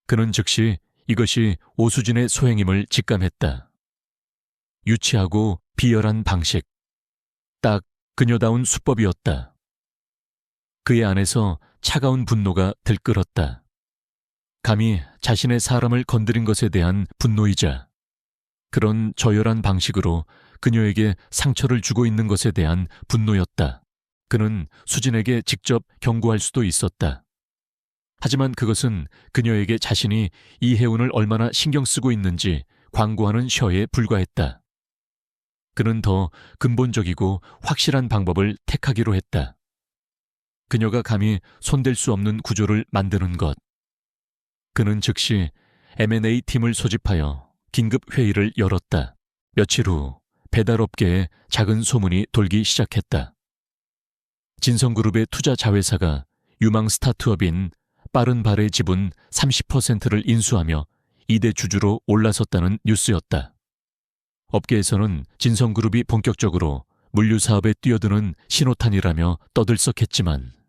그는 즉시 이것이 오수진의 소행임을 직감했다. 유치하고 비열한 방식. 딱 그녀다운 수법이었다. 그의 안에서 차가운 분노가 들끓었다. 감히 자신의 사람을 건드린 것에 대한 분노이자 그런 저열한 방식으로 그녀에게 상처를 주고 있는 것에 대한 분노였다. 그는 수진에게 직접 경고할 수도 있었다. 하지만 그것은 그녀에게 자신이 이혜운을 얼마나 신경 쓰고 있는지 광고하는 셔에 불과했다. 그는 더 근본적이고 확실한 방법을 택하기로 했다. 그녀가 감히 손댈 수 없는 구조를 만드는 것. 그는 즉시 M&A 팀을 소집하여 긴급 회의를 열었다. 며칠 후 배달업계에 작은 소문이 돌기 시작했다. 진성그룹의 투자 자회사가 유망 스타트업인 빠른발의 지분 30%를 인수하며 2대 주주로 올라섰다는 뉴스였다. 업계에서는 진성그룹이 본격적으로 물류사업에 뛰어드는 신호탄이라며 떠들썩했지만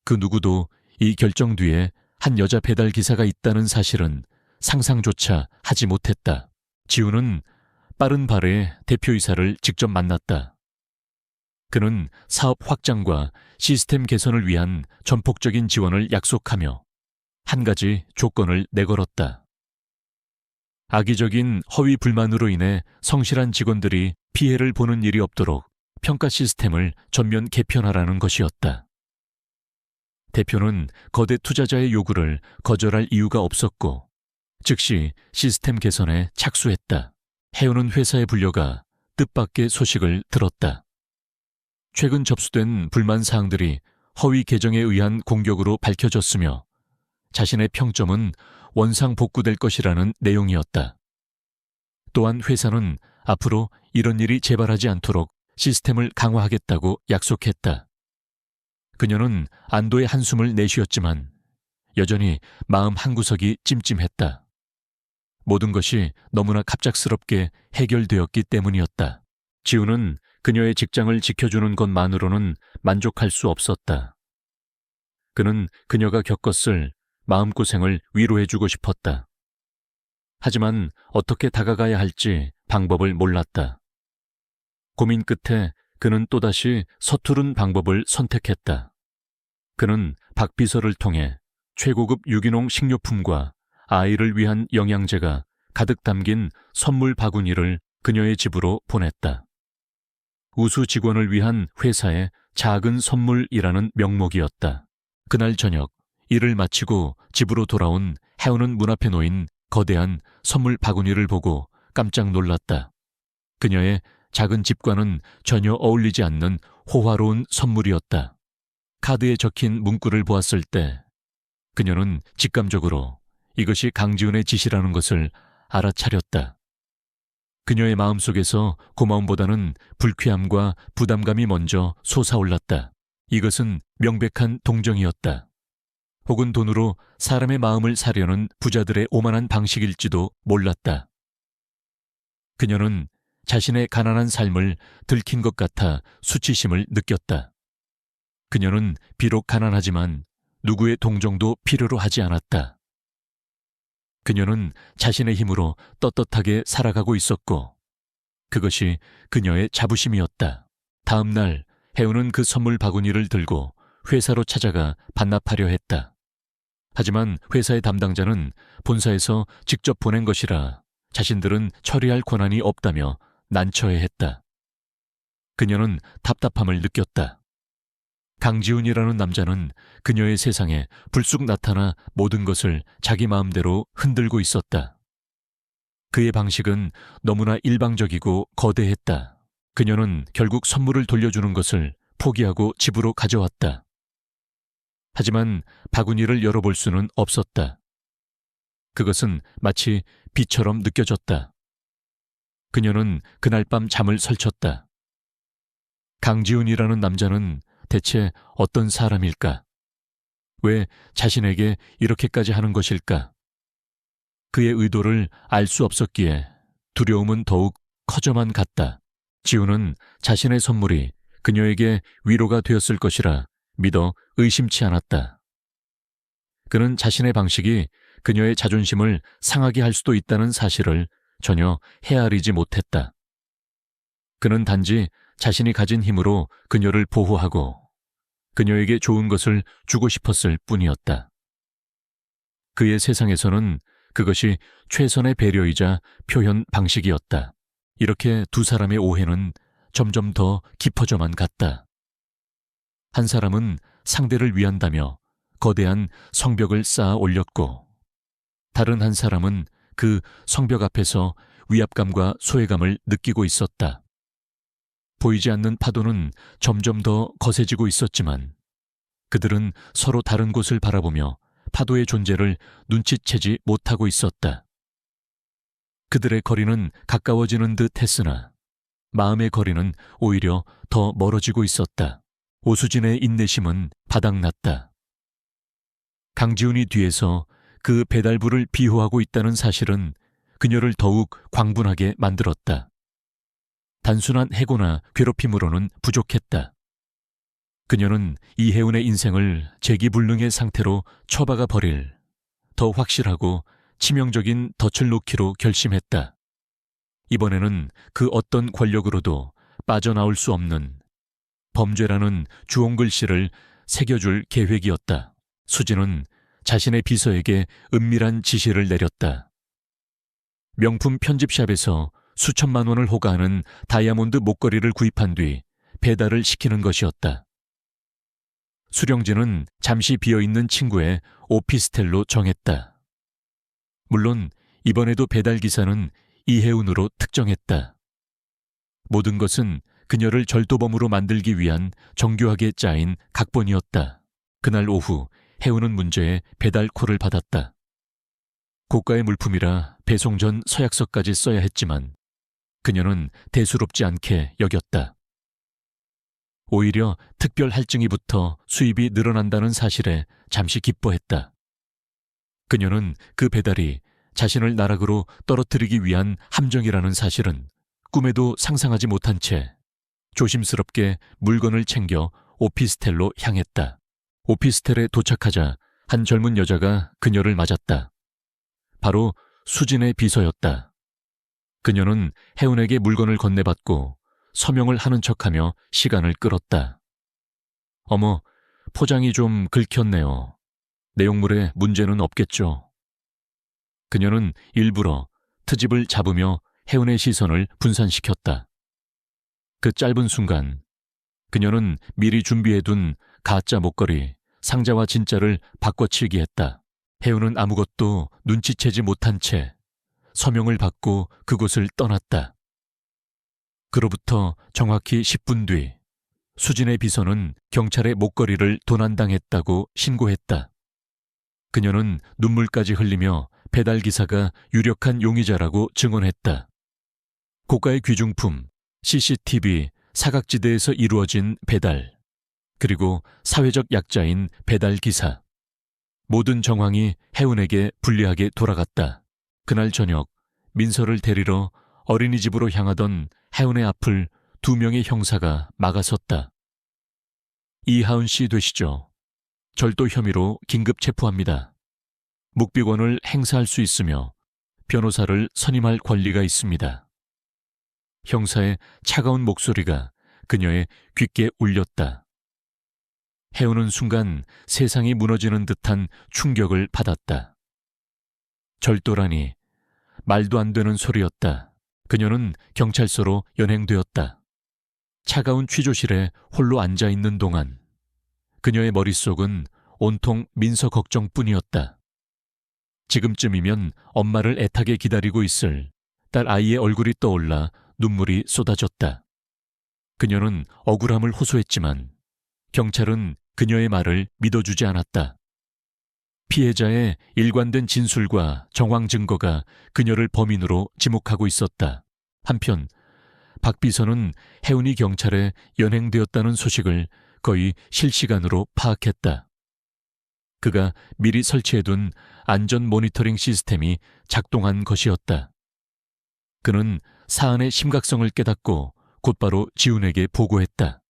그 누구도 이 결정 뒤에 한 여자 배달 기사가 있다는 사실은 상상조차 하지 못했다. 지우는 빠른발의 대표이사를 직접 만났다. 그는 사업 확장과 시스템 개선을 위한 전폭적인 지원을 약속하며 한 가지 조건을 내걸었다. 악의적인 허위 불만으로 인해 성실한 직원들이 피해를 보는 일이 없도록 평가 시스템을 전면 개편하라는 것이었다. 대표는 거대 투자자의 요구를 거절할 이유가 없었고 즉시 시스템 개선에 착수했다. 해오는 회사의 분녀가 뜻밖의 소식을 들었다. 최근 접수된 불만 사항들이 허위 계정에 의한 공격으로 밝혀졌으며 자신의 평점은 원상 복구될 것이라는 내용이었다. 또한 회사는 앞으로 이런 일이 재발하지 않도록 시스템을 강화하겠다고 약속했다. 그녀는 안도의 한숨을 내쉬었지만 여전히 마음 한구석이 찜찜했다. 모든 것이 너무나 갑작스럽게 해결되었기 때문이었다. 지우는 그녀의 직장을 지켜주는 것만으로는 만족할 수 없었다. 그는 그녀가 겪었을 마음고생을 위로해주고 싶었다. 하지만 어떻게 다가가야 할지 방법을 몰랐다. 고민 끝에 그는 또다시 서투른 방법을 선택했다. 그는 박 비서를 통해 최고급 유기농 식료품과 아이를 위한 영양제가 가득 담긴 선물 바구니를 그녀의 집으로 보냈다. 우수 직원을 위한 회사의 작은 선물이라는 명목이었다. 그날 저녁 일을 마치고 집으로 돌아온 해오는 문 앞에 놓인 거대한 선물 바구니를 보고 깜짝 놀랐다. 그녀의 작은 집과는 전혀 어울리지 않는 호화로운 선물이었다. 카드에 적힌 문구를 보았을 때 그녀는 직감적으로 이것이 강지훈의 짓이라는 것을 알아차렸다. 그녀의 마음속에서 고마움보다는 불쾌함과 부담감이 먼저 솟아올랐다. 이것은 명백한 동정이었다. 혹은 돈으로 사람의 마음을 사려는 부자들의 오만한 방식일지도 몰랐다. 그녀는 자신의 가난한 삶을 들킨 것 같아 수치심을 느꼈다. 그녀는 비록 가난하지만 누구의 동정도 필요로 하지 않았다. 그녀는 자신의 힘으로 떳떳하게 살아가고 있었고 그것이 그녀의 자부심이었다. 다음 날 해우는 그 선물 바구니를 들고 회사로 찾아가 반납하려 했다. 하지만 회사의 담당자는 본사에서 직접 보낸 것이라 자신들은 처리할 권한이 없다며 난처해했다. 그녀는 답답함을 느꼈다. 강지훈이라는 남자는 그녀의 세상에 불쑥 나타나 모든 것을 자기 마음대로 흔들고 있었다. 그의 방식은 너무나 일방적이고 거대했다. 그녀는 결국 선물을 돌려주는 것을 포기하고 집으로 가져왔다. 하지만 바구니를 열어볼 수는 없었다. 그것은 마치 비처럼 느껴졌다. 그녀는 그날 밤 잠을 설쳤다. 강지훈이라는 남자는 대체 어떤 사람일까? 왜 자신에게 이렇게까지 하는 것일까? 그의 의도를 알 수 없었기에 두려움은 더욱 커져만 갔다. 지우는 자신의 선물이 그녀에게 위로가 되었을 것이라 믿어 의심치 않았다. 그는 자신의 방식이 그녀의 자존심을 상하게 할 수도 있다는 사실을 전혀 헤아리지 못했다. 그는 단지 자신이 가진 힘으로 그녀를 보호하고 그녀에게 좋은 것을 주고 싶었을 뿐이었다. 그의 세상에서는 그것이 최선의 배려이자 표현 방식이었다. 이렇게 두 사람의 오해는 점점 더 깊어져만 갔다. 한 사람은 상대를 위한다며 거대한 성벽을 쌓아 올렸고 다른 한 사람은 그 성벽 앞에서 위압감과 소외감을 느끼고 있었다. 보이지 않는 파도는 점점 더 거세지고 있었지만 그들은 서로 다른 곳을 바라보며 파도의 존재를 눈치채지 못하고 있었다. 그들의 거리는 가까워지는 듯 했으나 마음의 거리는 오히려 더 멀어지고 있었다. 오수진의 인내심은 바닥났다. 강지훈이 뒤에서 그 배달부를 비호하고 있다는 사실은 그녀를 더욱 광분하게 만들었다. 단순한 해고나 괴롭힘으로는 부족했다. 그녀는 이혜운의 인생을 재기불능의 상태로 처박아 버릴 더 확실하고 치명적인 덫을 놓기로 결심했다. 이번에는 그 어떤 권력으로도 빠져나올 수 없는 범죄라는 주홍글씨를 새겨줄 계획이었다. 수진은 자신의 비서에게 은밀한 지시를 내렸다. 명품 편집샵에서 수천만 원을 호가하는 다이아몬드 목걸이를 구입한 뒤 배달을 시키는 것이었다. 수령지는 잠시 비어있는 친구의 오피스텔로 정했다. 물론 이번에도 배달기사는 이혜운으로 특정했다. 모든 것은 그녀를 절도범으로 만들기 위한 정교하게 짜인 각본이었다. 그날 오후 혜운은 문제의 배달콜을 받았다. 고가의 물품이라 배송 전 서약서까지 써야 했지만 그녀는 대수롭지 않게 여겼다. 오히려 특별 할증이부터 수입이 늘어난다는 사실에 잠시 기뻐했다. 그녀는 그 배달이 자신을 나락으로 떨어뜨리기 위한 함정이라는 사실은 꿈에도 상상하지 못한 채 조심스럽게 물건을 챙겨 오피스텔로 향했다. 오피스텔에 도착하자 한 젊은 여자가 그녀를 맞았다. 바로 수진의 비서였다. 그녀는 혜운에게 물건을 건네받고 서명을 하는 척하며 시간을 끌었다. 어머, 포장이 좀 긁혔네요. 내용물에 문제는 없겠죠. 그녀는 일부러 트집을 잡으며 혜운의 시선을 분산시켰다. 그 짧은 순간 그녀는 미리 준비해둔 가짜 목걸이, 상자와 진짜를 바꿔치기 했다. 혜운은 아무것도 눈치채지 못한 채 서명을 받고 그곳을 떠났다. 그로부터 정확히 10분 뒤 수진의 비서는 경찰에 목걸이를 도난당했다고 신고했다. 그녀는 눈물까지 흘리며 배달기사가 유력한 용의자라고 증언했다. 고가의 귀중품, CCTV, 사각지대에서 이루어진 배달, 그리고 사회적 약자인 배달기사. 모든 정황이 혜운에게 불리하게 돌아갔다. 그날 저녁 민서를 데리러 어린이집으로 향하던 혜운의 앞을 2명의 형사가 막아섰다. 이하은 씨 되시죠? 절도 혐의로 긴급 체포합니다. 묵비권을 행사할 수 있으며 변호사를 선임할 권리가 있습니다. 형사의 차가운 목소리가 그녀의 귓게 울렸다. 혜운은 순간 세상이 무너지는 듯한 충격을 받았다. 절도라니 말도 안 되는 소리였다. 그녀는 경찰서로 연행되었다. 차가운 취조실에 홀로 앉아있는 동안 그녀의 머릿속은 온통 민서 걱정뿐이었다. 지금쯤이면 엄마를 애타게 기다리고 있을 딸 아이의 얼굴이 떠올라 눈물이 쏟아졌다. 그녀는 억울함을 호소했지만 경찰은 그녀의 말을 믿어주지 않았다. 피해자의 일관된 진술과 정황 증거가 그녀를 범인으로 지목하고 있었다. 한편 박 비서는 혜운이 경찰에 연행되었다는 소식을 거의 실시간으로 파악했다. 그가 미리 설치해둔 안전 모니터링 시스템이 작동한 것이었다. 그는 사안의 심각성을 깨닫고 곧바로 지훈에게 보고했다.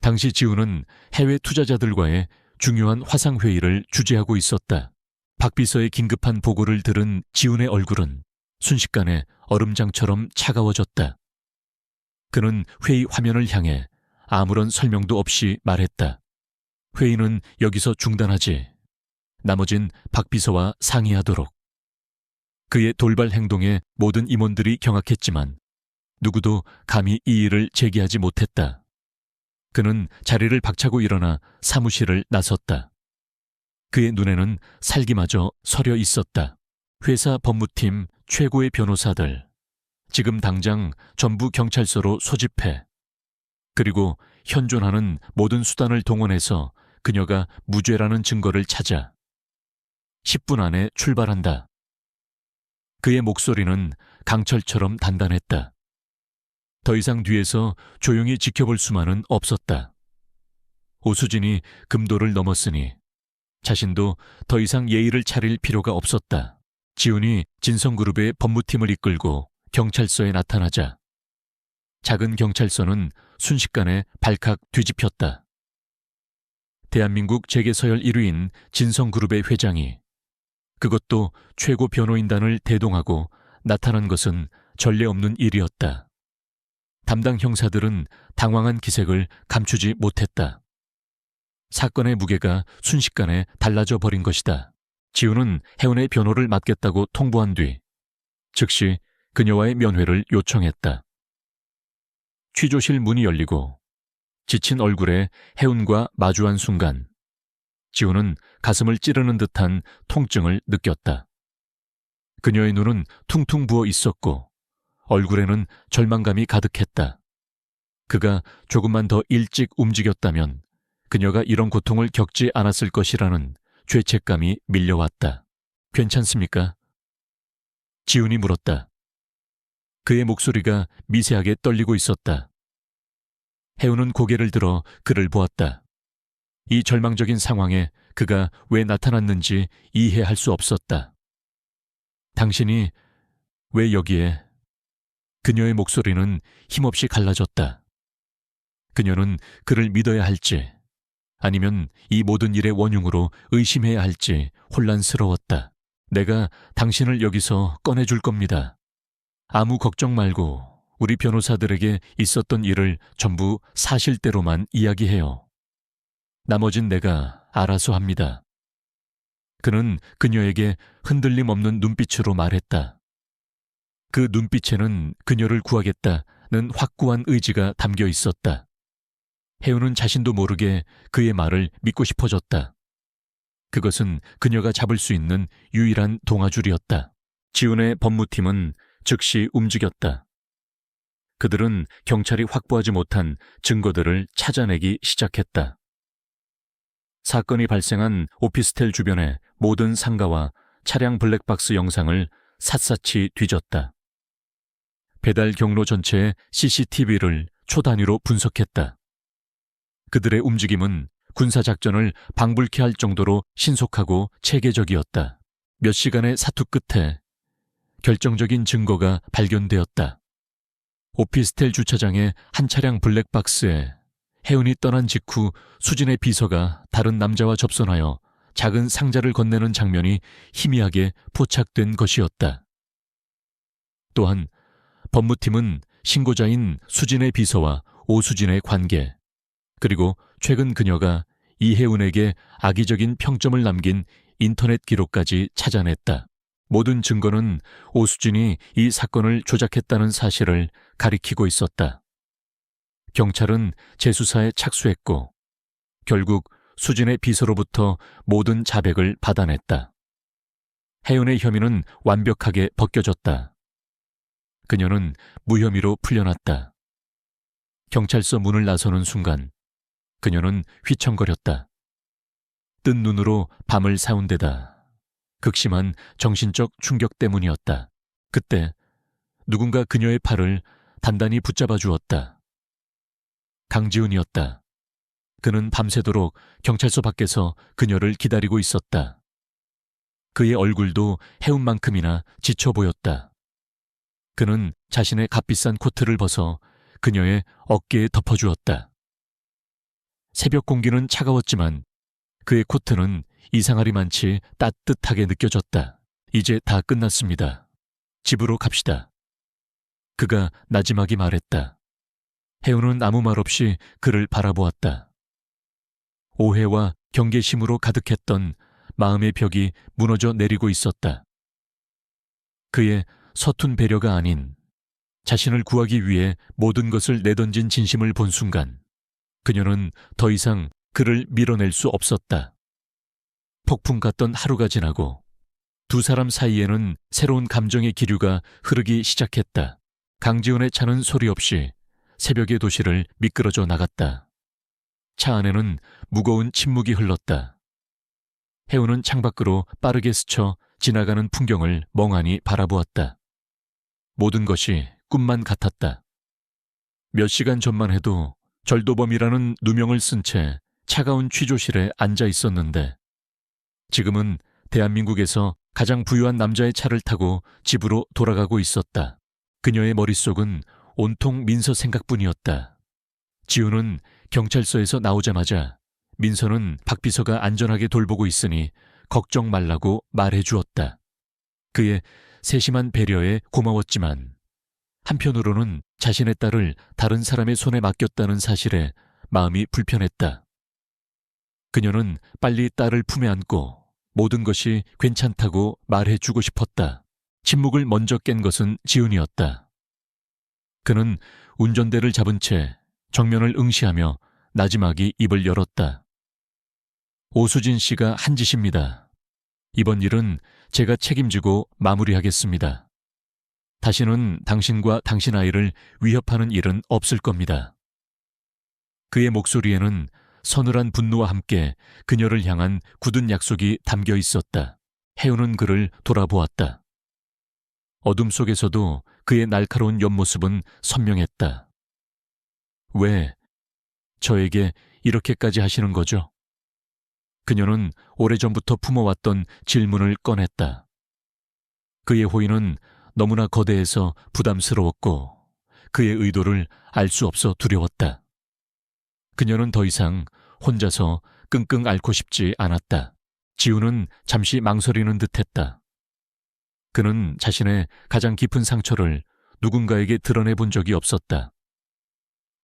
당시 지훈은 해외 투자자들과의 중요한 화상회의를 주재하고 있었다. 박 비서의 긴급한 보고를 들은 지훈의 얼굴은 순식간에 얼음장처럼 차가워졌다. 그는 회의 화면을 향해 아무런 설명도 없이 말했다. 회의는 여기서 중단하지. 나머진 박 비서와 상의하도록. 그의 돌발 행동에 모든 임원들이 경악했지만 누구도 감히 이의를 제기하지 못했다. 그는 자리를 박차고 일어나 사무실을 나섰다. 그의 눈에는 살기마저 서려 있었다. 회사 법무팀 최고의 변호사들, 지금 당장 전부 경찰서로 소집해. 그리고 현존하는 모든 수단을 동원해서 그녀가 무죄라는 증거를 찾아 10분 안에 출발한다. 그의 목소리는 강철처럼 단단했다. 더 이상 뒤에서 조용히 지켜볼 수만은 없었다. 오수진이 금도를 넘었으니 자신도 더 이상 예의를 차릴 필요가 없었다. 지훈이 진성그룹의 법무팀을 이끌고 경찰서에 나타나자 작은 경찰서는 순식간에 발칵 뒤집혔다. 대한민국 재계서열 1위인 진성그룹의 회장이, 그것도 최고 변호인단을 대동하고 나타난 것은 전례 없는 일이었다. 담당 형사들은 당황한 기색을 감추지 못했다. 사건의 무게가 순식간에 달라져 버린 것이다. 지훈은 혜은의 변호를 맡겠다고 통보한 뒤 즉시 그녀와의 면회를 요청했다. 취조실 문이 열리고 지친 얼굴에 혜은과 마주한 순간 지훈은 가슴을 찌르는 듯한 통증을 느꼈다. 그녀의 눈은 퉁퉁 부어 있었고 얼굴에는 절망감이 가득했다. 그가 조금만 더 일찍 움직였다면 그녀가 이런 고통을 겪지 않았을 것이라는 죄책감이 밀려왔다. 괜찮습니까? 지훈이 물었다. 그의 목소리가 미세하게 떨리고 있었다. 혜은은 고개를 들어 그를 보았다. 이 절망적인 상황에 그가 왜 나타났는지 이해할 수 없었다. 당신이 왜 여기에? 그녀의 목소리는 힘없이 갈라졌다. 그녀는 그를 믿어야 할지 아니면 이 모든 일의 원흉으로 의심해야 할지 혼란스러웠다. 내가 당신을 여기서 꺼내줄 겁니다. 아무 걱정 말고 우리 변호사들에게 있었던 일을 전부 사실대로만 이야기해요. 나머진 내가 알아서 합니다. 그는 그녀에게 흔들림 없는 눈빛으로 말했다. 그 눈빛에는 그녀를 구하겠다는 확고한 의지가 담겨 있었다. 혜은은 자신도 모르게 그의 말을 믿고 싶어졌다. 그것은 그녀가 잡을 수 있는 유일한 동아줄이었다. 지훈의 법무팀은 즉시 움직였다. 그들은 경찰이 확보하지 못한 증거들을 찾아내기 시작했다. 사건이 발생한 오피스텔 주변의 모든 상가와 차량 블랙박스 영상을 샅샅이 뒤졌다. 배달 경로 전체의 CCTV를 초단위로 분석했다. 그들의 움직임은 군사작전을 방불케 할 정도로 신속하고 체계적이었다. 몇 시간의 사투 끝에 결정적인 증거가 발견되었다. 오피스텔 주차장의 한 차량 블랙박스에 혜은이 떠난 직후 수진의 비서가 다른 남자와 접선하여 작은 상자를 건네는 장면이 희미하게 포착된 것이었다. 또한 법무팀은 신고자인 수진의 비서와 오수진의 관계, 그리고 최근 그녀가 이혜은에게 악의적인 평점을 남긴 인터넷 기록까지 찾아냈다. 모든 증거는 오수진이 이 사건을 조작했다는 사실을 가리키고 있었다. 경찰은 재수사에 착수했고 결국 수진의 비서로부터 모든 자백을 받아냈다. 혜은의 혐의는 완벽하게 벗겨졌다. 그녀는 무혐의로 풀려났다. 경찰서 문을 나서는 순간 그녀는 휘청거렸다. 뜬 눈으로 밤을 새운 데다 극심한 정신적 충격 때문이었다. 그때 누군가 그녀의 팔을 단단히 붙잡아 주었다. 강지훈이었다. 그는 밤새도록 경찰서 밖에서 그녀를 기다리고 있었다. 그의 얼굴도 해운만큼이나 지쳐 보였다. 그는 자신의 값비싼 코트를 벗어 그녀의 어깨에 덮어주었다. 새벽 공기는 차가웠지만 그의 코트는 이상하리만치 따뜻하게 느껴졌다. 이제 다 끝났습니다. 집으로 갑시다. 그가 나지막이 말했다. 혜은은 아무 말 없이 그를 바라보았다. 오해와 경계심으로 가득했던 마음의 벽이 무너져 내리고 있었다. 그의 서툰 배려가 아닌 자신을 구하기 위해 모든 것을 내던진 진심을 본 순간 그녀는 더 이상 그를 밀어낼 수 없었다. 폭풍 같던 하루가 지나고 두 사람 사이에는 새로운 감정의 기류가 흐르기 시작했다. 강지훈의 차는 소리 없이 새벽의 도시를 미끄러져 나갔다. 차 안에는 무거운 침묵이 흘렀다. 해운은 창밖으로 빠르게 스쳐 지나가는 풍경을 멍하니 바라보았다. 모든 것이 꿈만 같았다. 몇 시간 전만 해도 절도범이라는 누명을 쓴 채 차가운 취조실에 앉아 있었는데 지금은 대한민국에서 가장 부유한 남자의 차를 타고 집으로 돌아가고 있었다. 그녀의 머릿속은 온통 민서 생각뿐이었다. 지우는 경찰서에서 나오자마자 민서는 박 비서가 안전하게 돌보고 있으니 걱정 말라고 말해 주었다. 그의 세심한 배려에 고마웠지만 한편으로는 자신의 딸을 다른 사람의 손에 맡겼다는 사실에 마음이 불편했다. 그녀는 빨리 딸을 품에 안고 모든 것이 괜찮다고 말해주고 싶었다. 침묵을 먼저 깬 것은 지훈이었다. 그는 운전대를 잡은 채 정면을 응시하며 나지막이 입을 열었다. 오수진 씨가 한 짓입니다. 이번 일은 제가 책임지고 마무리하겠습니다. 다시는 당신과 당신 아이를 위협하는 일은 없을 겁니다. 그의 목소리에는 서늘한 분노와 함께 그녀를 향한 굳은 약속이 담겨 있었다. 해우는 그를 돌아보았다. 어둠 속에서도 그의 날카로운 옆모습은 선명했다. 왜 저에게 이렇게까지 하시는 거죠? 그녀는 오래전부터 품어왔던 질문을 꺼냈다. 그의 호의는 너무나 거대해서 부담스러웠고 그의 의도를 알 수 없어 두려웠다. 그녀는 더 이상 혼자서 끙끙 앓고 싶지 않았다. 지우는 잠시 망설이는 듯했다. 그는 자신의 가장 깊은 상처를 누군가에게 드러내 본 적이 없었다.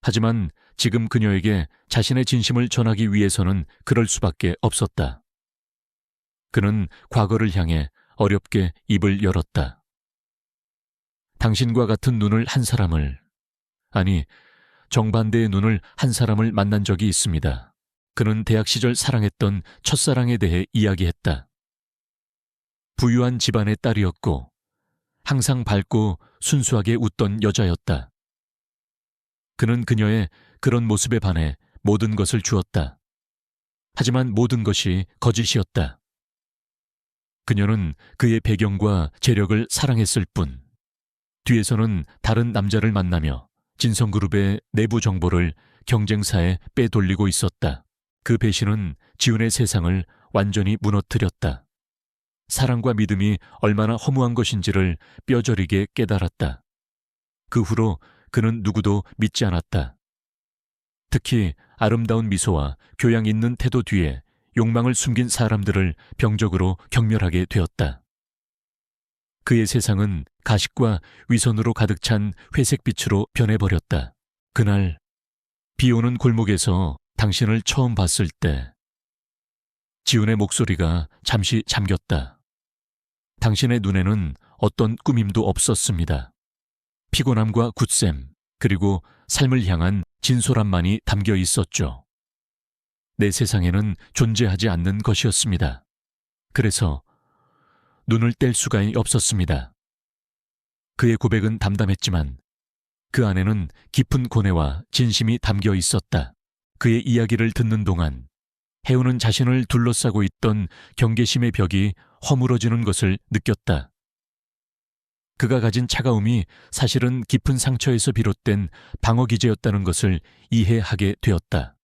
하지만 지금 그녀에게 자신의 진심을 전하기 위해서는 그럴 수밖에 없었다. 그는 과거를 향해 어렵게 입을 열었다. 당신과 같은 눈을 한 사람을, 아니 정반대의 눈을 한 사람을 만난 적이 있습니다. 그는 대학 시절 사랑했던 첫사랑에 대해 이야기했다. 부유한 집안의 딸이었고 항상 밝고 순수하게 웃던 여자였다. 그는 그녀의 그런 모습에 반해 모든 것을 주었다. 하지만 모든 것이 거짓이었다. 그녀는 그의 배경과 재력을 사랑했을 뿐, 뒤에서는 다른 남자를 만나며 진성그룹의 내부 정보를 경쟁사에 빼돌리고 있었다. 그 배신은 지훈의 세상을 완전히 무너뜨렸다. 사랑과 믿음이 얼마나 허무한 것인지를 뼈저리게 깨달았다. 그 후로 그는 누구도 믿지 않았다. 특히 아름다운 미소와 교양 있는 태도 뒤에 욕망을 숨긴 사람들을 병적으로 경멸하게 되었다. 그의 세상은 가식과 위선으로 가득 찬 회색빛으로 변해버렸다. 그날 비 오는 골목에서 당신을 처음 봤을 때 지훈의 목소리가 잠시 잠겼다. 당신의 눈에는 어떤 꾸밈도 없었습니다. 피곤함과 굳셈, 그리고 삶을 향한 진솔함만이 담겨 있었죠. 내 세상에는 존재하지 않는 것이었습니다. 그래서 눈을 뗄 수가 없었습니다. 그의 고백은 담담했지만 그 안에는 깊은 고뇌와 진심이 담겨 있었다. 그의 이야기를 듣는 동안 해우는 자신을 둘러싸고 있던 경계심의 벽이 허물어지는 것을 느꼈다. 그가 가진 차가움이 사실은 깊은 상처에서 비롯된 방어기제였다는 것을 이해하게 되었다.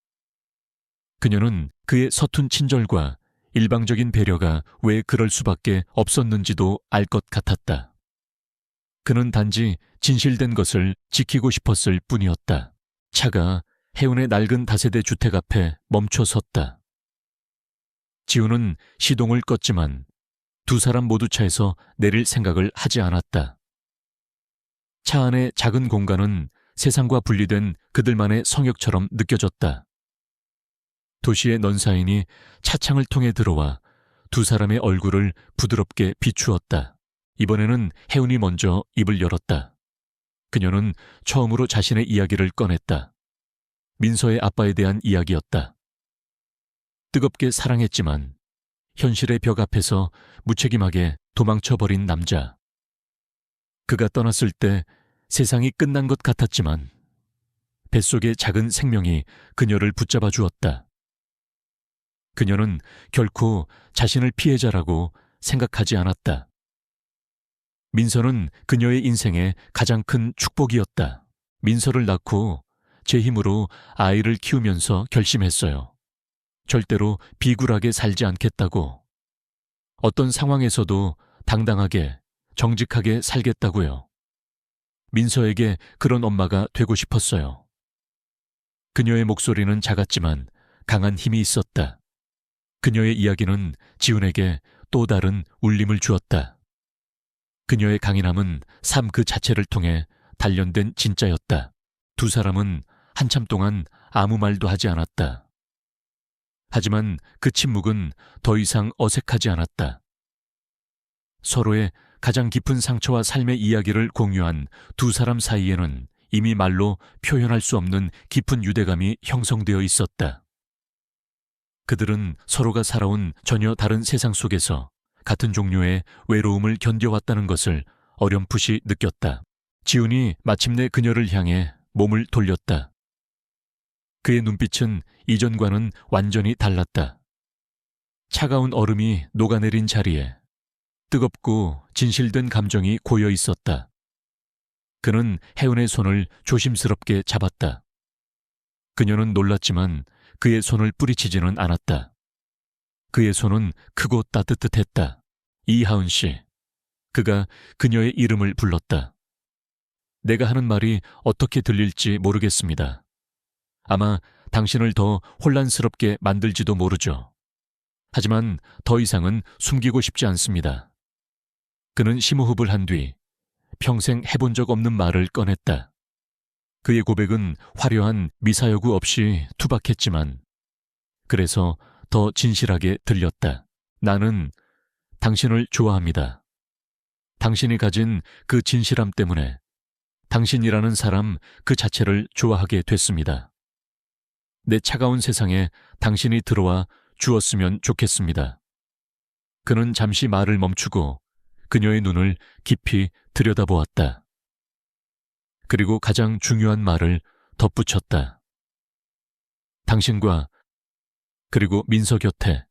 그녀는 그의 서툰 친절과 일방적인 배려가 왜 그럴 수밖에 없었는지도 알 것 같았다. 그는 단지 진실된 것을 지키고 싶었을 뿐이었다. 차가 해운의 낡은 다세대 주택 앞에 멈춰 섰다. 지훈은 시동을 껐지만 두 사람 모두 차에서 내릴 생각을 하지 않았다. 차 안의 작은 공간은 세상과 분리된 그들만의 성역처럼 느껴졌다. 도시의 넌사인이 차창을 통해 들어와 두 사람의 얼굴을 부드럽게 비추었다. 이번에는 해운이 먼저 입을 열었다. 그녀는 처음으로 자신의 이야기를 꺼냈다. 민서의 아빠에 대한 이야기였다. 뜨겁게 사랑했지만 현실의 벽 앞에서 무책임하게 도망쳐버린 남자. 그가 떠났을 때 세상이 끝난 것 같았지만 뱃속의 작은 생명이 그녀를 붙잡아 주었다. 그녀는 결코 자신을 피해자라고 생각하지 않았다. 민서는 그녀의 인생의 가장 큰 축복이었다. 민서를 낳고 제 힘으로 아이를 키우면서 결심했어요. 절대로 비굴하게 살지 않겠다고. 어떤 상황에서도 당당하게, 정직하게 살겠다고요. 민서에게 그런 엄마가 되고 싶었어요. 그녀의 목소리는 작았지만 강한 힘이 있었다. 그녀의 이야기는 지훈에게 또 다른 울림을 주었다. 그녀의 강인함은 삶 그 자체를 통해 단련된 진짜였다. 두 사람은 한참 동안 아무 말도 하지 않았다. 하지만 그 침묵은 더 이상 어색하지 않았다. 서로의 가장 깊은 상처와 삶의 이야기를 공유한 두 사람 사이에는 이미 말로 표현할 수 없는 깊은 유대감이 형성되어 있었다. 그들은 서로가 살아온 전혀 다른 세상 속에서 같은 종류의 외로움을 견뎌왔다는 것을 어렴풋이 느꼈다. 지훈이 마침내 그녀를 향해 몸을 돌렸다. 그의 눈빛은 이전과는 완전히 달랐다. 차가운 얼음이 녹아내린 자리에 뜨겁고 진실된 감정이 고여 있었다. 그는 혜은의 손을 조심스럽게 잡았다. 그녀는 놀랐지만 그의 손을 뿌리치지는 않았다. 그의 손은 크고 따뜻했다. 이하은 씨. 그가 그녀의 이름을 불렀다. 내가 하는 말이 어떻게 들릴지 모르겠습니다. 아마 당신을 더 혼란스럽게 만들지도 모르죠. 하지만 더 이상은 숨기고 싶지 않습니다. 그는 심호흡을 한 뒤 평생 해본 적 없는 말을 꺼냈다. 그의 고백은 화려한 미사여구 없이 투박했지만 그래서 더 진실하게 들렸다. 나는 당신을 좋아합니다. 당신이 가진 그 진실함 때문에 당신이라는 사람 그 자체를 좋아하게 됐습니다. 내 차가운 세상에 당신이 들어와 주었으면 좋겠습니다. 그는 잠시 말을 멈추고 그녀의 눈을 깊이 들여다보았다. 그리고 가장 중요한 말을 덧붙였다. 당신과 그리고 민서 곁에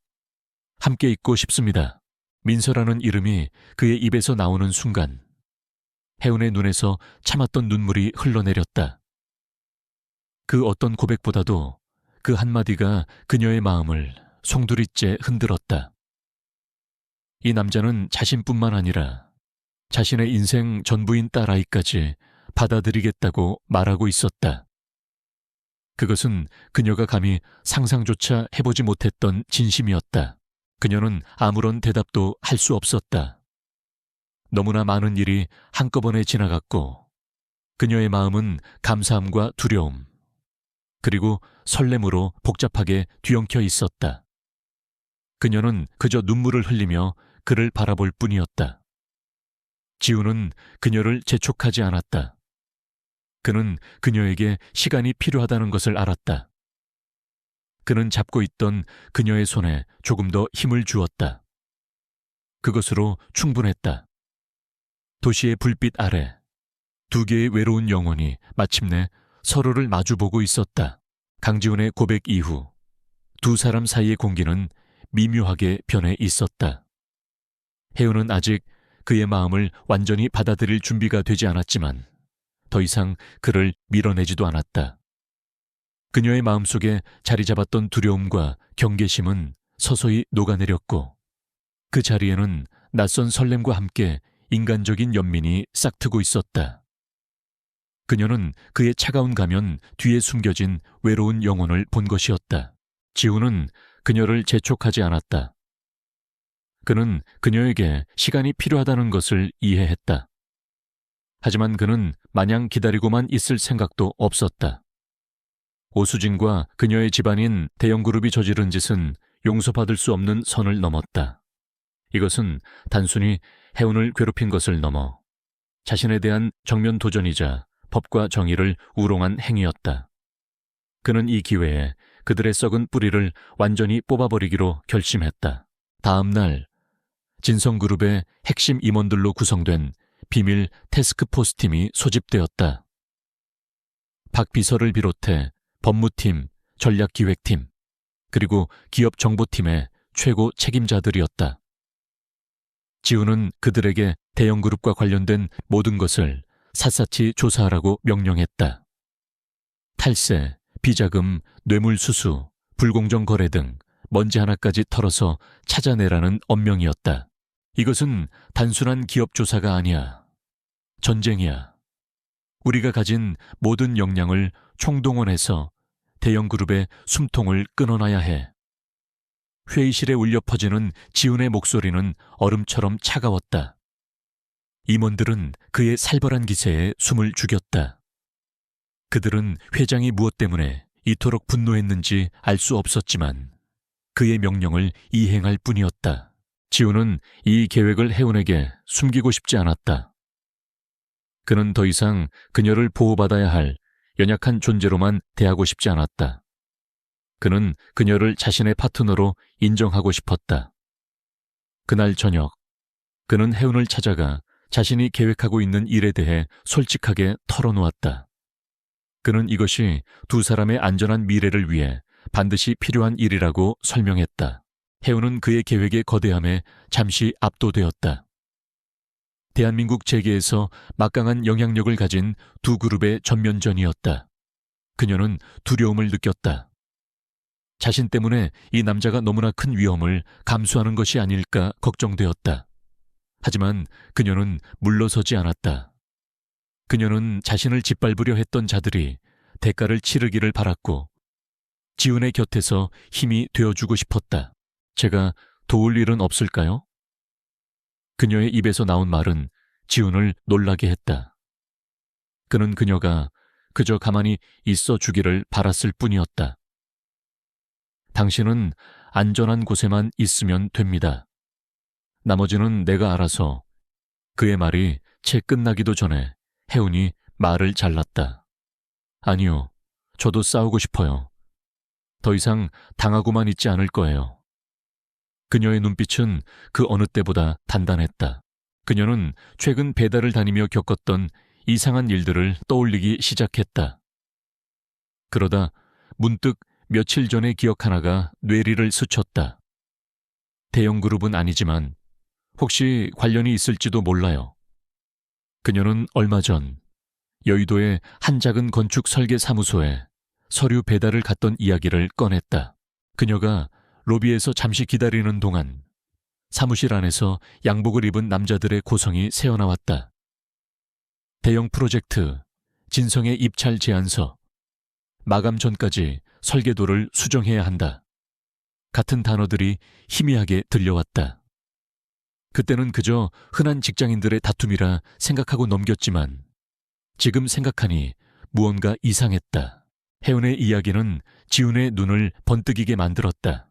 함께 있고 싶습니다. 민서라는 이름이 그의 입에서 나오는 순간 혜은의 눈에서 참았던 눈물이 흘러내렸다. 그 어떤 고백보다도 그 한마디가 그녀의 마음을 송두리째 흔들었다. 이 남자는 자신뿐만 아니라 자신의 인생 전부인 딸아이까지 받아들이겠다고 말하고 있었다. 그것은 그녀가 감히 상상조차 해보지 못했던 진심이었다. 그녀는 아무런 대답도 할 수 없었다. 너무나 많은 일이 한꺼번에 지나갔고 그녀의 마음은 감사함과 두려움, 그리고 설렘으로 복잡하게 뒤엉켜 있었다. 그녀는 그저 눈물을 흘리며 그를 바라볼 뿐이었다. 지훈은 그녀를 재촉하지 않았다. 그는 그녀에게 시간이 필요하다는 것을 알았다. 그는 잡고 있던 그녀의 손에 조금 더 힘을 주었다. 그것으로 충분했다. 도시의 불빛 아래 두 개의 외로운 영혼이 마침내 서로를 마주보고 있었다. 강지훈의 고백 이후 두 사람 사이의 공기는 미묘하게 변해 있었다. 혜은은 아직 그의 마음을 완전히 받아들일 준비가 되지 않았지만 더 이상 그를 밀어내지도 않았다. 그녀의 마음속에 자리 잡았던 두려움과 경계심은 서서히 녹아내렸고 그 자리에는 낯선 설렘과 함께 인간적인 연민이 싹트고 있었다. 그녀는 그의 차가운 가면 뒤에 숨겨진 외로운 영혼을 본 것이었다. 지훈은 그녀를 재촉하지 않았다. 그는 그녀에게 시간이 필요하다는 것을 이해했다. 하지만 그는 마냥 기다리고만 있을 생각도 없었다. 오수진과 그녀의 집안인 대형그룹이 저지른 짓은 용서받을 수 없는 선을 넘었다. 이것은 단순히 혜은을 괴롭힌 것을 넘어 자신에 대한 정면 도전이자 법과 정의를 우롱한 행위였다. 그는 이 기회에 그들의 썩은 뿌리를 완전히 뽑아버리기로 결심했다. 다음 날 진성그룹의 핵심 임원들로 구성된 비밀 태스크포스 팀이 소집되었다. 박 비서를 비롯해 법무팀, 전략기획팀, 그리고 기업 정보팀의 최고 책임자들이었다. 지우는 그들에게 대형그룹과 관련된 모든 것을 샅샅이 조사하라고 명령했다. 탈세, 비자금, 뇌물수수, 불공정 거래 등 먼지 하나까지 털어서 찾아내라는 엄명이었다. 이것은 단순한 기업 조사가 아니야. 전쟁이야. 우리가 가진 모든 역량을 총동원해서 대형그룹의 숨통을 끊어놔야 해. 회의실에 울려 퍼지는 지훈의 목소리는 얼음처럼 차가웠다. 임원들은 그의 살벌한 기세에 숨을 죽였다. 그들은 회장이 무엇 때문에 이토록 분노했는지 알 수 없었지만 그의 명령을 이행할 뿐이었다. 지훈은 이 계획을 해운에게 숨기고 싶지 않았다. 그는 더 이상 그녀를 보호받아야 할 연약한 존재로만 대하고 싶지 않았다. 그는 그녀를 자신의 파트너로 인정하고 싶었다. 그날 저녁, 그는 해운을 찾아가 자신이 계획하고 있는 일에 대해 솔직하게 털어놓았다. 그는 이것이 두 사람의 안전한 미래를 위해 반드시 필요한 일이라고 설명했다. 해운은 그의 계획의 거대함에 잠시 압도되었다. 대한민국 재계에서 막강한 영향력을 가진 두 그룹의 전면전이었다. 그녀는 두려움을 느꼈다. 자신 때문에 이 남자가 너무나 큰 위험을 감수하는 것이 아닐까 걱정되었다. 하지만 그녀는 물러서지 않았다. 그녀는 자신을 짓밟으려 했던 자들이 대가를 치르기를 바랐고 지훈의 곁에서 힘이 되어주고 싶었다. 제가 도울 일은 없을까요? 그녀의 입에서 나온 말은 지훈을 놀라게 했다. 그는 그녀가 그저 가만히 있어 주기를 바랐을 뿐이었다. 당신은 안전한 곳에만 있으면 됩니다. 나머지는 내가 알아서. 그의 말이 채 끝나기도 전에 해운이 말을 잘랐다. 아니요, 저도 싸우고 싶어요. 더 이상 당하고만 있지 않을 거예요. 그녀의 눈빛은 그 어느 때보다 단단했다. 그녀는 최근 배달을 다니며 겪었던 이상한 일들을 떠올리기 시작했다. 그러다 문득 며칠 전의 기억 하나가 뇌리를 스쳤다. 대형 그룹은 아니지만 혹시 관련이 있을지도 몰라요. 그녀는 얼마 전 여의도의 한 작은 건축 설계 사무소에 서류 배달을 갔던 이야기를 꺼냈다. 그녀가 로비에서 잠시 기다리는 동안 사무실 안에서 양복을 입은 남자들의 고성이 새어나왔다. 대형 프로젝트, 진성의 입찰 제안서, 마감 전까지 설계도를 수정해야 한다. 같은 단어들이 희미하게 들려왔다. 그때는 그저 흔한 직장인들의 다툼이라 생각하고 넘겼지만 지금 생각하니 무언가 이상했다. 해운의 이야기는 지훈의 눈을 번뜩이게 만들었다.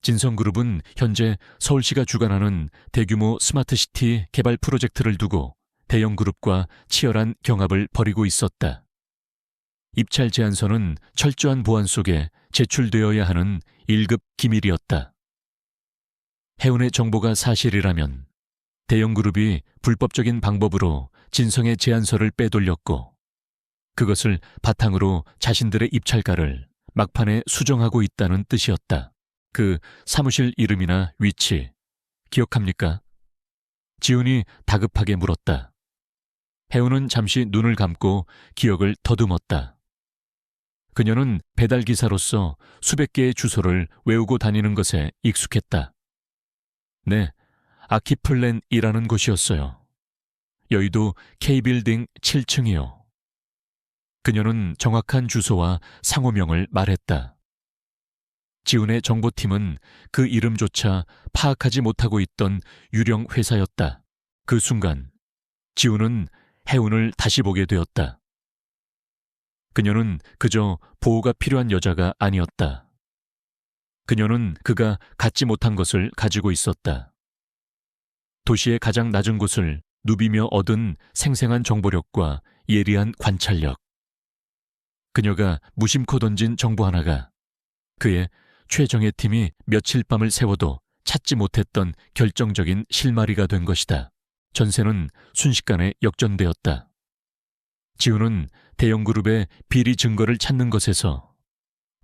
진성그룹은 현재 서울시가 주관하는 대규모 스마트시티 개발 프로젝트를 두고 대형그룹과 치열한 경합을 벌이고 있었다. 입찰 제안서는 철저한 보안 속에 제출되어야 하는 1급 기밀이었다. 해운의 정보가 사실이라면 대형그룹이 불법적인 방법으로 진성의 제안서를 빼돌렸고 그것을 바탕으로 자신들의 입찰가를 막판에 수정하고 있다는 뜻이었다. 그 사무실 이름이나 위치 기억합니까? 지훈이 다급하게 물었다. 해운은 잠시 눈을 감고 기억을 더듬었다. 그녀는 배달기사로서 수백 개의 주소를 외우고 다니는 것에 익숙했다. 네, 아키플랜이라는 곳이었어요. 여의도 K빌딩 7층이요. 그녀는 정확한 주소와 상호명을 말했다. 지훈의 정보팀은 그 이름조차 파악하지 못하고 있던 유령 회사였다. 그 순간 지훈은 해운을 다시 보게 되었다. 그녀는 그저 보호가 필요한 여자가 아니었다. 그녀는 그가 갖지 못한 것을 가지고 있었다. 도시의 가장 낮은 곳을 누비며 얻은 생생한 정보력과 예리한 관찰력. 그녀가 무심코 던진 정보 하나가 그의 최정예 팀이 며칠 밤을 새워도 찾지 못했던 결정적인 실마리가 된 것이다. 전세는 순식간에 역전되었다. 지훈은 대형그룹의 비리 증거를 찾는 것에서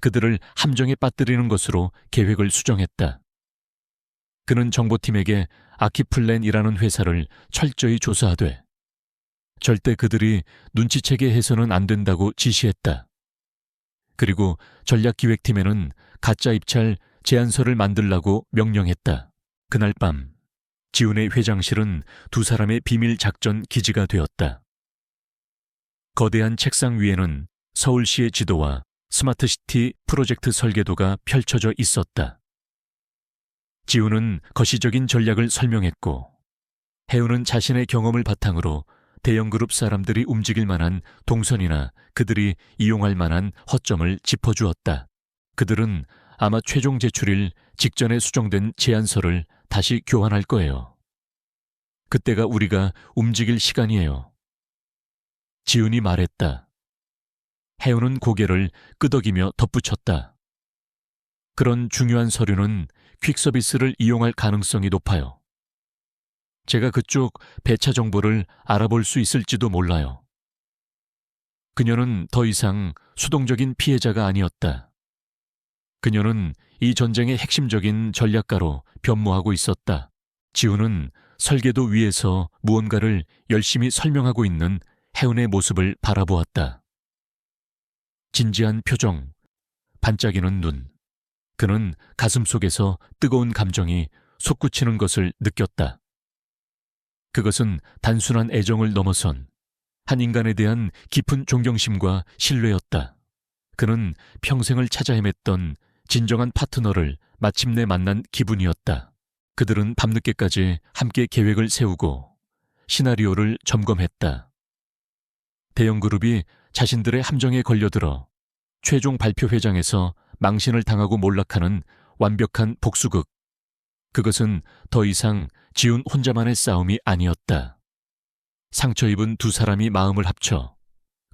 그들을 함정에 빠뜨리는 것으로 계획을 수정했다. 그는 정보팀에게 아키플랜이라는 회사를 철저히 조사하되 절대 그들이 눈치채게 해서는 안 된다고 지시했다. 그리고 전략기획팀에는 가짜 입찰 제안서를 만들라고 명령했다. 그날 밤 지훈의 회장실은 두 사람의 비밀 작전 기지가 되었다. 거대한 책상 위에는 서울시의 지도와 스마트시티 프로젝트 설계도가 펼쳐져 있었다. 지훈은 거시적인 전략을 설명했고 해운은 자신의 경험을 바탕으로 대형그룹 사람들이 움직일 만한 동선이나 그들이 이용할 만한 허점을 짚어주었다. 그들은 아마 최종 제출일 직전에 수정된 제안서를 다시 교환할 거예요. 그때가 우리가 움직일 시간이에요. 지훈이 말했다. 해운은 고개를 끄덕이며 덧붙였다. 그런 중요한 서류는 퀵서비스를 이용할 가능성이 높아요. 제가 그쪽 배차 정보를 알아볼 수 있을지도 몰라요. 그녀는 더 이상 수동적인 피해자가 아니었다. 그녀는 이 전쟁의 핵심적인 전략가로 변모하고 있었다. 지훈은 설계도 위에서 무언가를 열심히 설명하고 있는 해운의 모습을 바라보았다. 진지한 표정, 반짝이는 눈. 그는 가슴속에서 뜨거운 감정이 솟구치는 것을 느꼈다. 그것은 단순한 애정을 넘어선 한 인간에 대한 깊은 존경심과 신뢰였다. 그는 평생을 찾아 헤맸던 진정한 파트너를 마침내 만난 기분이었다. 그들은 밤늦게까지 함께 계획을 세우고 시나리오를 점검했다. 대형그룹이 자신들의 함정에 걸려들어 최종 발표 회장에서 망신을 당하고 몰락하는 완벽한 복수극. 그것은 더 이상 지훈 혼자만의 싸움이 아니었다. 상처 입은 두 사람이 마음을 합쳐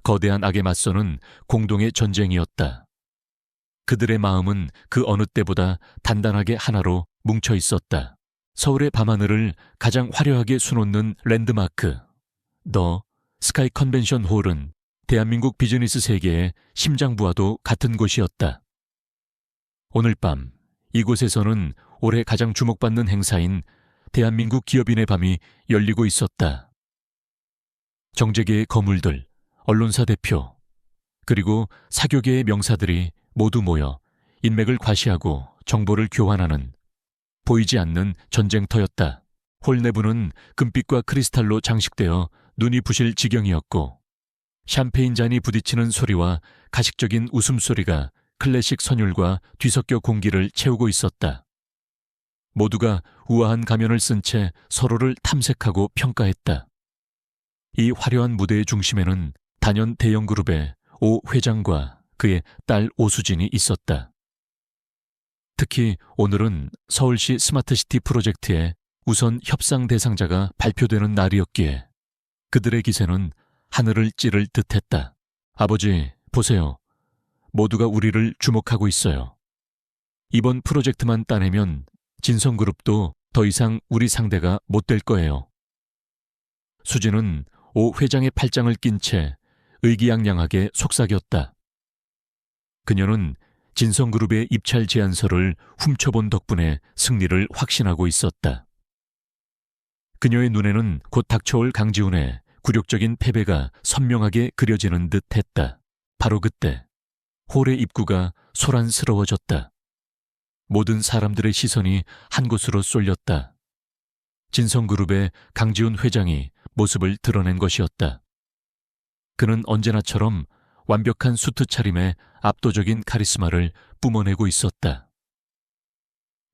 거대한 악에 맞서는 공동의 전쟁이었다. 그들의 마음은 그 어느 때보다 단단하게 하나로 뭉쳐 있었다. 서울의 밤하늘을 가장 화려하게 수놓는 랜드마크, 더 스카이 컨벤션 홀은 대한민국 비즈니스 세계의 심장부와도 같은 곳이었다. 오늘 밤 이곳에서는 올해 가장 주목받는 행사인 대한민국 기업인의 밤이 열리고 있었다. 정재계의 거물들, 언론사 대표, 그리고 사교계의 명사들이 모두 모여 인맥을 과시하고 정보를 교환하는 보이지 않는 전쟁터였다. 홀 내부는 금빛과 크리스탈로 장식되어 눈이 부실 지경이었고 샴페인 잔이 부딪히는 소리와 가식적인 웃음소리가 클래식 선율과 뒤섞여 공기를 채우고 있었다. 모두가 우아한 가면을 쓴 채 서로를 탐색하고 평가했다. 이 화려한 무대의 중심에는 단연 대형그룹의 오 회장과 그의 딸 오수진이 있었다. 특히 오늘은 서울시 스마트시티 프로젝트의 우선 협상 대상자가 발표되는 날이었기에 그들의 기세는 하늘을 찌를 듯했다. 아버지, 보세요. 모두가 우리를 주목하고 있어요. 이번 프로젝트만 따내면 진성그룹도 더 이상 우리 상대가 못 될 거예요. 수진은 오 회장의 팔짱을 낀 채 의기양양하게 속삭였다. 그녀는 진성그룹의 입찰 제안서를 훔쳐본 덕분에 승리를 확신하고 있었다. 그녀의 눈에는 곧 닥쳐올 강지훈의 굴욕적인 패배가 선명하게 그려지는 듯 했다. 바로 그때 홀의 입구가 소란스러워졌다. 모든 사람들의 시선이 한 곳으로 쏠렸다. 진성그룹의 강지훈 회장이 모습을 드러낸 것이었다. 그는 언제나처럼 완벽한 수트 차림에 압도적인 카리스마를 뿜어내고 있었다.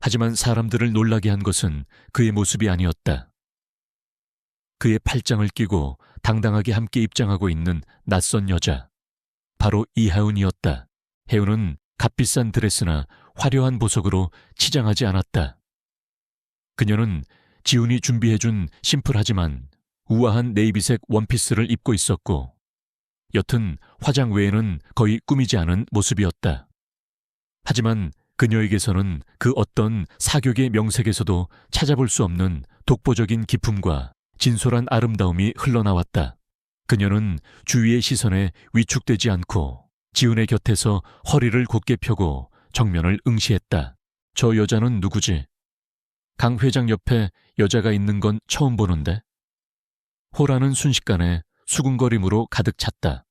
하지만 사람들을 놀라게 한 것은 그의 모습이 아니었다. 그의 팔짱을 끼고 당당하게 함께 입장하고 있는 낯선 여자. 바로 이하운이었다. 혜운은 값비싼 드레스나 화려한 보석으로 치장하지 않았다. 그녀는 지훈이 준비해준 심플하지만 우아한 네이비색 원피스를 입고 있었고 여튼 화장 외에는 거의 꾸미지 않은 모습이었다. 하지만 그녀에게서는 그 어떤 사교계 명색에서도 찾아볼 수 없는 독보적인 기품과 진솔한 아름다움이 흘러나왔다. 그녀는 주위의 시선에 위축되지 않고 지훈의 곁에서 허리를 곧게 펴고 정면을 응시했다. 저 여자는 누구지? 강 회장 옆에 여자가 있는 건 처음 보는데? 호라는 순식간에 수군거림으로 가득 찼다.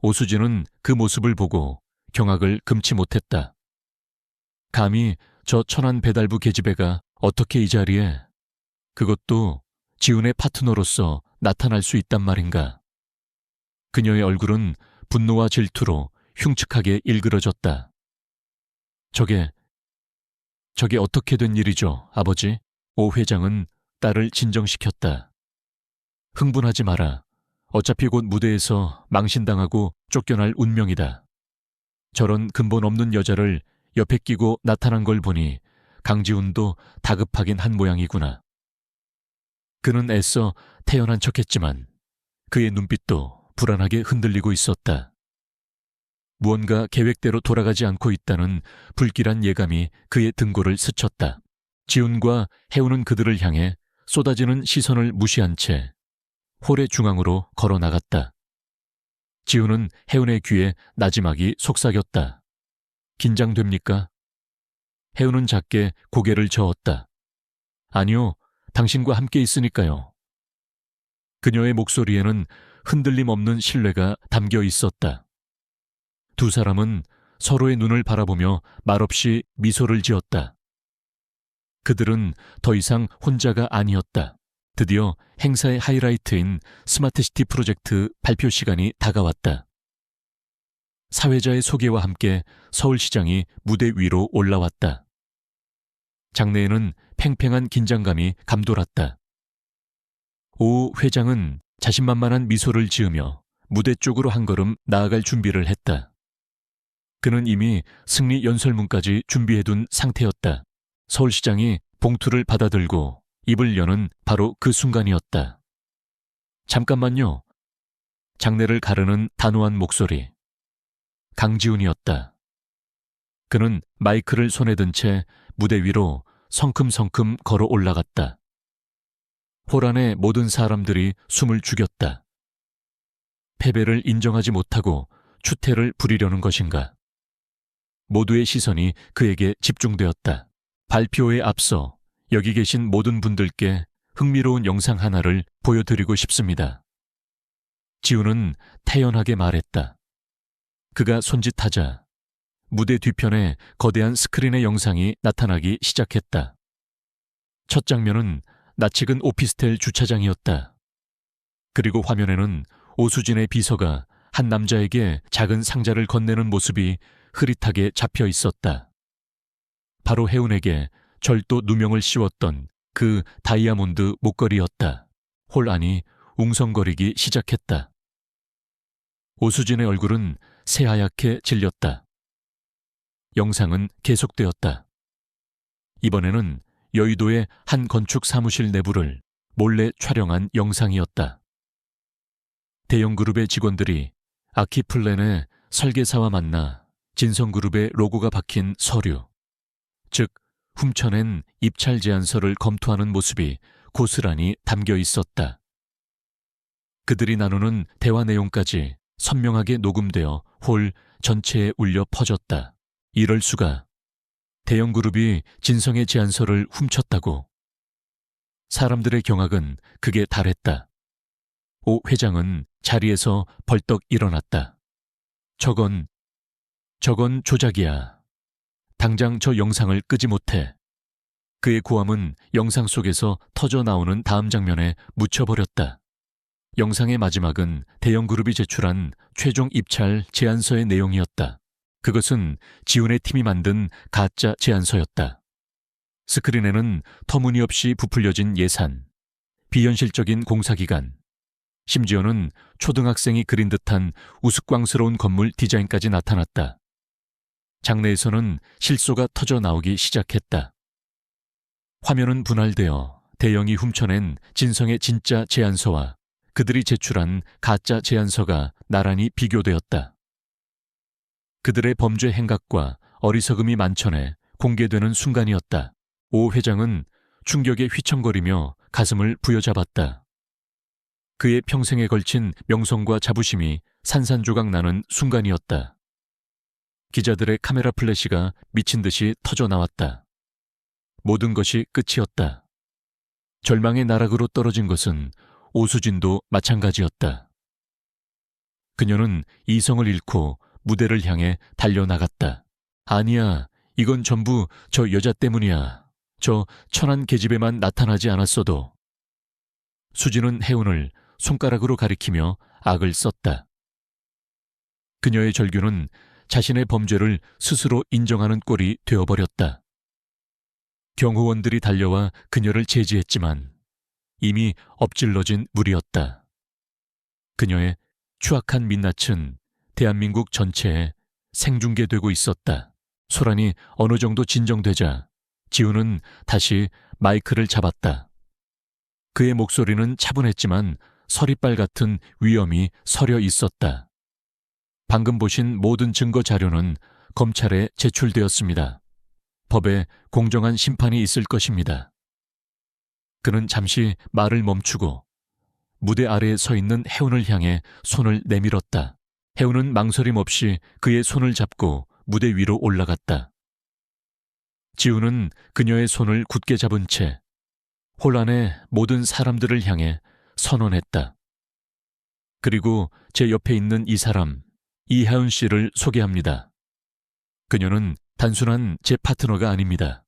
오수진은 그 모습을 보고 경악을 금치 못했다. 감히 저 천안 배달부 계집애가 어떻게 이 자리에, 그것도 지훈의 파트너로서 나타날 수 있단 말인가. 그녀의 얼굴은 분노와 질투로 흉측하게 일그러졌다. 저게 어떻게 된 일이죠, 아버지? 오 회장은 딸을 진정시켰다. 흥분하지 마라. 어차피 곧 무대에서 망신당하고 쫓겨날 운명이다. 저런 근본 없는 여자를 옆에 끼고 나타난 걸 보니 강지훈도 다급하긴 한 모양이구나. 그는 애써 태연한 척했지만 그의 눈빛도 불안하게 흔들리고 있었다. 무언가 계획대로 돌아가지 않고 있다는 불길한 예감이 그의 등골을 스쳤다. 지훈과 해우는 그들을 향해 쏟아지는 시선을 무시한 채 홀의 중앙으로 걸어 나갔다. 지훈은 해운의 귀에 나지막이 속삭였다. 긴장됩니까? 해운은 작게 고개를 저었다. 아니요, 당신과 함께 있으니까요. 그녀의 목소리에는 흔들림 없는 신뢰가 담겨 있었다. 두 사람은 서로의 눈을 바라보며 말없이 미소를 지었다. 그들은 더 이상 혼자가 아니었다. 드디어 행사의 하이라이트인 스마트시티 프로젝트 발표 시간이 다가왔다. 사회자의 소개와 함께 서울시장이 무대 위로 올라왔다. 장내에는 팽팽한 긴장감이 감돌았다. 오 회장은 자신만만한 미소를 지으며 무대 쪽으로 한 걸음 나아갈 준비를 했다. 그는 이미 승리 연설문까지 준비해둔 상태였다. 서울시장이 봉투를 받아들고 입을 여는 바로 그 순간이었다. 잠깐만요. 장내를 가르는 단호한 목소리. 강지훈이었다. 그는 마이크를 손에 든 채 무대 위로 성큼성큼 걸어 올라갔다. 홀 안의 모든 사람들이 숨을 죽였다. 패배를 인정하지 못하고 추태를 부리려는 것인가. 모두의 시선이 그에게 집중되었다. 발표에 앞서 여기 계신 모든 분들께 흥미로운 영상 하나를 보여드리고 싶습니다. 지훈은 태연하게 말했다. 그가 손짓하자 무대 뒤편에 거대한 스크린의 영상이 나타나기 시작했다. 첫 장면은 낯익은 오피스텔 주차장이었다. 그리고 화면에는 오수진의 비서가 한 남자에게 작은 상자를 건네는 모습이 흐릿하게 잡혀 있었다. 바로 해운에게 절도 누명을 씌웠던 그 다이아몬드 목걸이였다. 홀 안이 웅성거리기 시작했다. 오수진의 얼굴은 새하얗게 질렸다. 영상은 계속되었다. 이번에는 여의도의 한 건축 사무실 내부를 몰래 촬영한 영상이었다. 대형그룹의 직원들이 아키플랜의 설계사와 만나 진성그룹의 로고가 박힌 서류, 즉 훔쳐낸 입찰 제안서를 검토하는 모습이 고스란히 담겨 있었다. 그들이 나누는 대화 내용까지 선명하게 녹음되어 홀 전체에 울려 퍼졌다. 이럴 수가. 대형그룹이 진성의 제안서를 훔쳤다고. 사람들의 경악은 극에 달했다. 오 회장은 자리에서 벌떡 일어났다. 저건 조작이야. 당장 저 영상을 끄지 못해. 그의 고함은 영상 속에서 터져 나오는 다음 장면에 묻혀버렸다. 영상의 마지막은 대형그룹이 제출한 최종 입찰 제안서의 내용이었다. 그것은 지훈의 팀이 만든 가짜 제안서였다. 스크린에는 터무니없이 부풀려진 예산, 비현실적인 공사기간, 심지어는 초등학생이 그린 듯한 우스꽝스러운 건물 디자인까지 나타났다. 장내에서는 실소가 터져 나오기 시작했다. 화면은 분할되어 대영이 훔쳐낸 진성의 진짜 제안서와 그들이 제출한 가짜 제안서가 나란히 비교되었다. 그들의 범죄 행각과 어리석음이 만천해 공개되는 순간이었다. 오 회장은 충격에 휘청거리며 가슴을 부여잡았다. 그의 평생에 걸친 명성과 자부심이 산산조각 나는 순간이었다. 기자들의 카메라 플래시가 미친 듯이 터져 나왔다. 모든 것이 끝이었다. 절망의 나락으로 떨어진 것은 오수진도 마찬가지였다. 그녀는 이성을 잃고 무대를 향해 달려나갔다. 아니야, 이건 전부 저 여자 때문이야. 저 천한 계집에만 나타나지 않았어도. 수진은 혜운을 손가락으로 가리키며 악을 썼다. 그녀의 절규는 자신의 범죄를 스스로 인정하는 꼴이 되어버렸다. 경호원들이 달려와 그녀를 제지했지만 이미 엎질러진 물이었다. 그녀의 추악한 민낯은 대한민국 전체에 생중계되고 있었다. 소란이 어느 정도 진정되자 지우는 다시 마이크를 잡았다. 그의 목소리는 차분했지만 서리빨 같은 위엄이 서려 있었다. 방금 보신 모든 증거 자료는 검찰에 제출되었습니다. 법에 공정한 심판이 있을 것입니다. 그는 잠시 말을 멈추고 무대 아래에 서 있는 혜운을 향해 손을 내밀었다. 혜운은 망설임 없이 그의 손을 잡고 무대 위로 올라갔다. 지우는 그녀의 손을 굳게 잡은 채 홀 안의 모든 사람들을 향해 선언했다. 그리고 제 옆에 있는 이 사람, 이하윤 씨를 소개합니다. 그녀는 단순한 제 파트너가 아닙니다.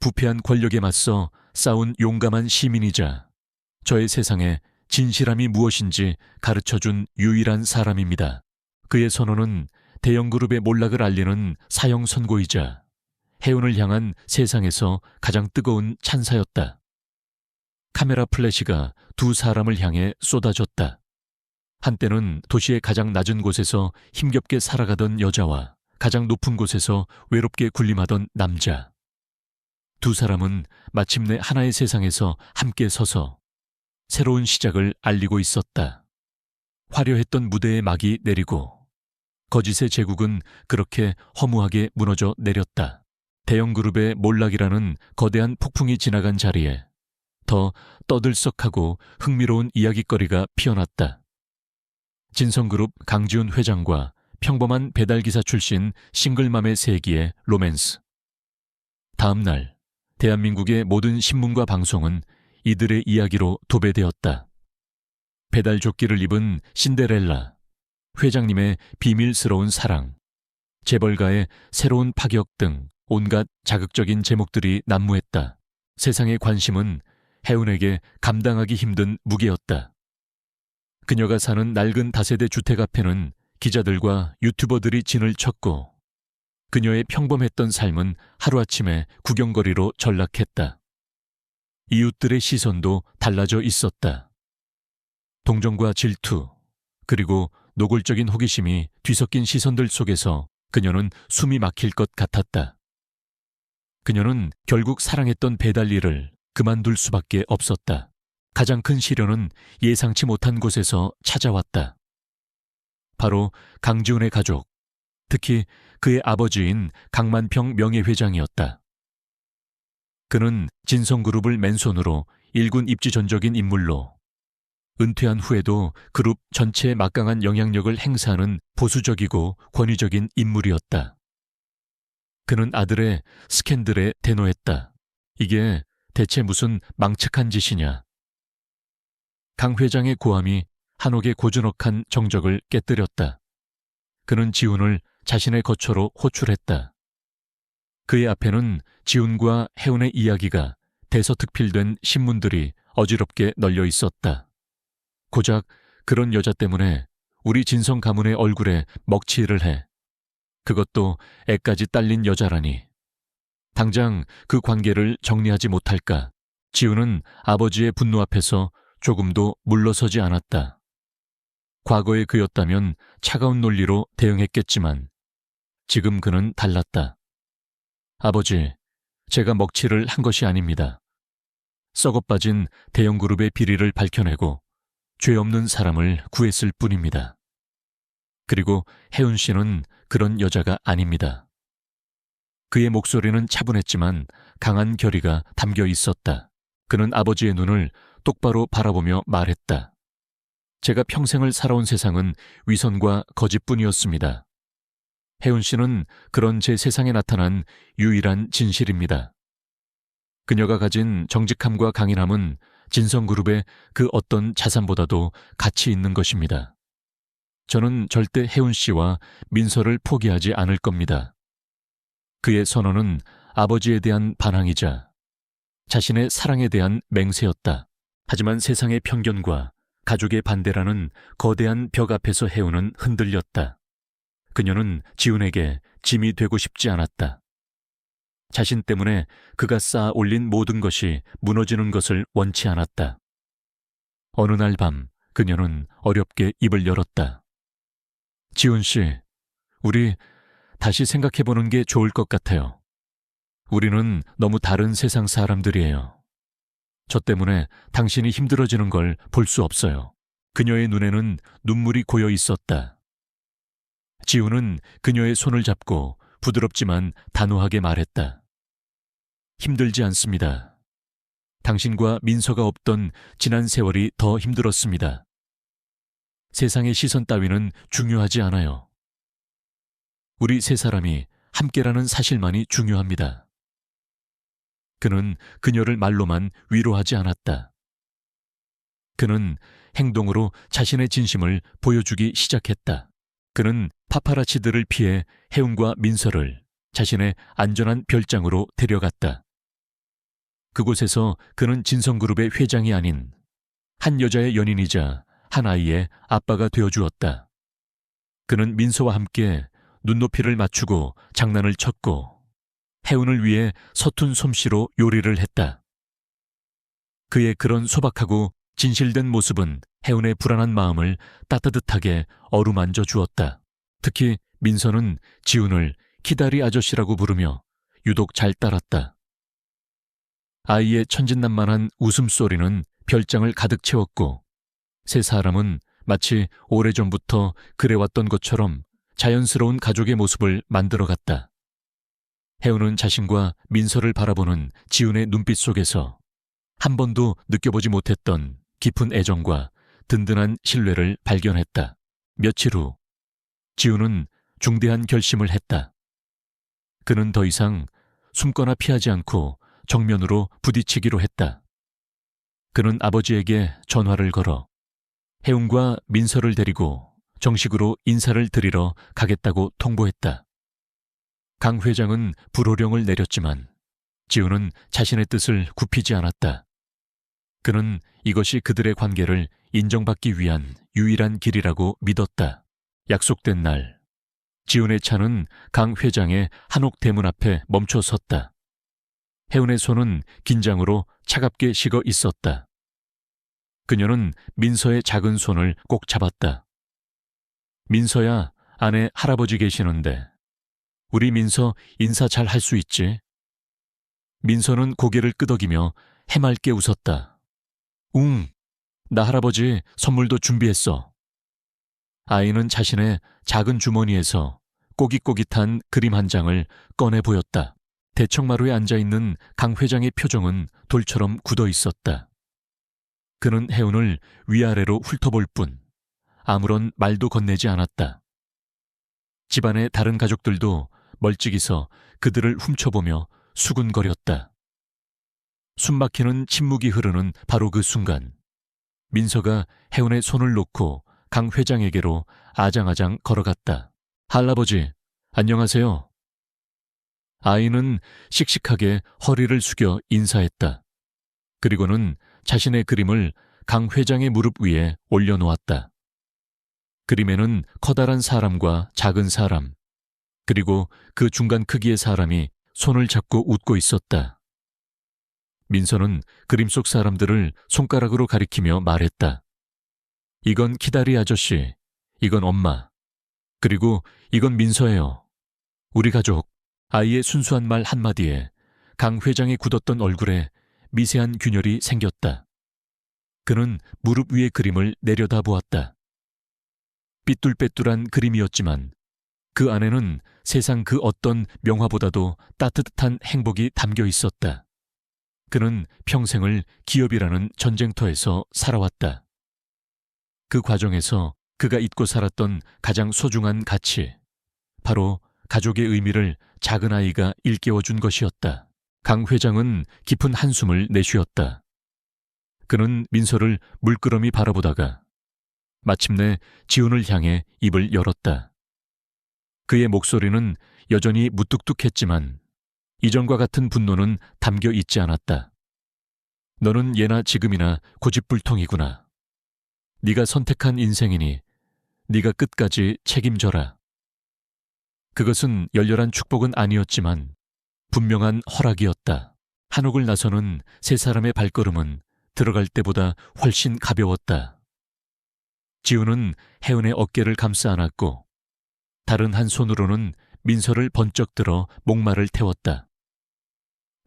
부패한 권력에 맞서 싸운 용감한 시민이자 저의 세상에 진실함이 무엇인지 가르쳐준 유일한 사람입니다. 그의 선언은 대형그룹의 몰락을 알리는 사형 선고이자 혜운을 향한 세상에서 가장 뜨거운 찬사였다. 카메라 플래시가 두 사람을 향해 쏟아졌다. 한때는 도시의 가장 낮은 곳에서 힘겹게 살아가던 여자와 가장 높은 곳에서 외롭게 군림하던 남자. 두 사람은 마침내 하나의 세상에서 함께 서서 새로운 시작을 알리고 있었다. 화려했던 무대의 막이 내리고 거짓의 제국은 그렇게 허무하게 무너져 내렸다. 대형그룹의 몰락이라는 거대한 폭풍이 지나간 자리에 더 떠들썩하고 흥미로운 이야깃거리가 피어났다. 진성그룹 강지훈 회장과 평범한 배달기사 출신 싱글맘의 세기의 로맨스. 다음 날 대한민국의 모든 신문과 방송은 이들의 이야기로 도배되었다. 배달조끼를 입은 신데렐라, 회장님의 비밀스러운 사랑, 재벌가의 새로운 파격 등 온갖 자극적인 제목들이 난무했다. 세상의 관심은 혜운에게 감당하기 힘든 무게였다. 그녀가 사는 낡은 다세대 주택 앞에는 기자들과 유튜버들이 진을 쳤고 그녀의 평범했던 삶은 하루아침에 구경거리로 전락했다. 이웃들의 시선도 달라져 있었다. 동정과 질투, 그리고 노골적인 호기심이 뒤섞인 시선들 속에서 그녀는 숨이 막힐 것 같았다. 그녀는 결국 사랑했던 배달 일을 그만둘 수밖에 없었다. 가장 큰 시련은 예상치 못한 곳에서 찾아왔다. 바로 강지훈의 가족, 특히 그의 아버지인 강만평 명예회장이었다. 그는 진성그룹을 맨손으로 일군 입지 전적인 인물로 은퇴한 후에도 그룹 전체에 막강한 영향력을 행사하는 보수적이고 권위적인 인물이었다. 그는 아들의 스캔들에 대노했다. 이게 대체 무슨 망측한 짓이냐. 강 회장의 고함이 한옥의 고즈넉한 정적을 깨뜨렸다. 그는 지훈을 자신의 거처로 호출했다. 그의 앞에는 지훈과 혜운의 이야기가 대서특필된 신문들이 어지럽게 널려 있었다. 고작 그런 여자 때문에 우리 진성 가문의 얼굴에 먹칠을 해. 그것도 애까지 딸린 여자라니. 당장 그 관계를 정리하지 못할까. 지훈은 아버지의 분노 앞에서 조금도 물러서지 않았다. 과거의 그였다면 차가운 논리로 대응했겠지만 지금 그는 달랐다. 아버지, 제가 먹칠을 한 것이 아닙니다. 썩어빠진 대형그룹의 비리를 밝혀내고 죄 없는 사람을 구했을 뿐입니다. 그리고 혜운 씨는 그런 여자가 아닙니다. 그의 목소리는 차분했지만 강한 결의가 담겨 있었다. 그는 아버지의 눈을 똑바로 바라보며 말했다. 제가 평생을 살아온 세상은 위선과 거짓뿐이었습니다. 혜운 씨는 그런 제 세상에 나타난 유일한 진실입니다. 그녀가 가진 정직함과 강인함은 진성그룹의 그 어떤 자산보다도 가치 있는 것입니다. 저는 절대 혜운 씨와 민서를 포기하지 않을 겁니다. 그의 선언은 아버지에 대한 반항이자 자신의 사랑에 대한 맹세였다. 하지만 세상의 편견과 가족의 반대라는 거대한 벽 앞에서 혜운은 흔들렸다. 그녀는 지훈에게 짐이 되고 싶지 않았다. 자신 때문에 그가 쌓아 올린 모든 것이 무너지는 것을 원치 않았다. 어느 날 밤 그녀는 어렵게 입을 열었다. 지훈 씨, 우리 다시 생각해보는 게 좋을 것 같아요. 우리는 너무 다른 세상 사람들이에요. 저 때문에 당신이 힘들어지는 걸 볼 수 없어요. 그녀의 눈에는 눈물이 고여 있었다. 지훈은 그녀의 손을 잡고 부드럽지만 단호하게 말했다. 힘들지 않습니다. 당신과 민서가 없던 지난 세월이 더 힘들었습니다. 세상의 시선 따위는 중요하지 않아요. 우리 세 사람이 함께라는 사실만이 중요합니다. 그는 그녀를 말로만 위로하지 않았다. 그는 행동으로 자신의 진심을 보여주기 시작했다. 그는 파파라치들을 피해 혜운과 민서를 자신의 안전한 별장으로 데려갔다. 그곳에서 그는 진성그룹의 회장이 아닌 한 여자의 연인이자 한 아이의 아빠가 되어주었다. 그는 민서와 함께 눈높이를 맞추고 장난을 쳤고 혜운을 위해 서툰 솜씨로 요리를 했다. 그의 그런 소박하고 진실된 모습은 혜운의 불안한 마음을 따뜻하게 어루만져 주었다. 특히 민서는 지훈을 키다리 아저씨라고 부르며 유독 잘 따랐다. 아이의 천진난만한 웃음소리는 별장을 가득 채웠고 세 사람은 마치 오래전부터 그래왔던 것처럼 자연스러운 가족의 모습을 만들어갔다. 혜운은 자신과 민서를 바라보는 지훈의 눈빛 속에서 한 번도 느껴보지 못했던 깊은 애정과 든든한 신뢰를 발견했다. 며칠 후 지훈은 중대한 결심을 했다. 그는 더 이상 숨거나 피하지 않고 정면으로 부딪히기로 했다. 그는 아버지에게 전화를 걸어 혜운과 민서를 데리고 정식으로 인사를 드리러 가겠다고 통보했다. 강 회장은 불호령을 내렸지만 지훈은 자신의 뜻을 굽히지 않았다. 그는 이것이 그들의 관계를 인정받기 위한 유일한 길이라고 믿었다. 약속된 날, 지훈의 차는 강 회장의 한옥 대문 앞에 멈춰 섰다. 혜운의 손은 긴장으로 차갑게 식어 있었다. 그녀는 민서의 작은 손을 꼭 잡았다. 민서야, 안에 할아버지 계시는데 우리 민서 인사 잘 할 수 있지? 민서는 고개를 끄덕이며 해맑게 웃었다. 나 할아버지 선물도 준비했어. 아이는 자신의 작은 주머니에서 꼬깃꼬깃한 그림 한 장을 꺼내 보였다. 대청마루에 앉아있는 강 회장의 표정은 돌처럼 굳어 있었다. 그는 혜운을 위아래로 훑어볼 뿐 아무런 말도 건네지 않았다. 집안의 다른 가족들도 멀찍이서 그들을 훔쳐보며 수군거렸다. 숨막히는 침묵이 흐르는 바로 그 순간 민서가 혜운의 손을 놓고 강 회장에게로 아장아장 걸어갔다. 할아버지, 안녕하세요. 아이는 씩씩하게 허리를 숙여 인사했다. 그리고는 자신의 그림을 강 회장의 무릎 위에 올려놓았다. 그림에는 커다란 사람과 작은 사람, 그리고 그 중간 크기의 사람이 손을 잡고 웃고 있었다. 민서는 그림 속 사람들을 손가락으로 가리키며 말했다. 이건 키다리 아저씨, 이건 엄마, 그리고 이건 민서예요. 우리 가족. 아이의 순수한 말 한마디에 강 회장이 굳었던 얼굴에 미세한 균열이 생겼다. 그는 무릎 위의 그림을 내려다보았다. 삐뚤빼뚤한 그림이었지만 그 안에는 세상 그 어떤 명화보다도 따뜻한 행복이 담겨 있었다. 그는 평생을 기업이라는 전쟁터에서 살아왔다. 그 과정에서 그가 잊고 살았던 가장 소중한 가치, 바로 가족의 의미를 작은 아이가 일깨워준 것이었다. 강 회장은 깊은 한숨을 내쉬었다. 그는 민서를 물끄러미 바라보다가 마침내 지훈을 향해 입을 열었다. 그의 목소리는 여전히 무뚝뚝했지만 이전과 같은 분노는 담겨 있지 않았다. 너는 예나 지금이나 고집불통이구나. 네가 선택한 인생이니 네가 끝까지 책임져라. 그것은 열렬한 축복은 아니었지만 분명한 허락이었다. 한옥을 나서는 세 사람의 발걸음은 들어갈 때보다 훨씬 가벼웠다. 지훈은 혜은의 어깨를 감싸 안았고 다른 한 손으로는 민서를 번쩍 들어 목마를 태웠다.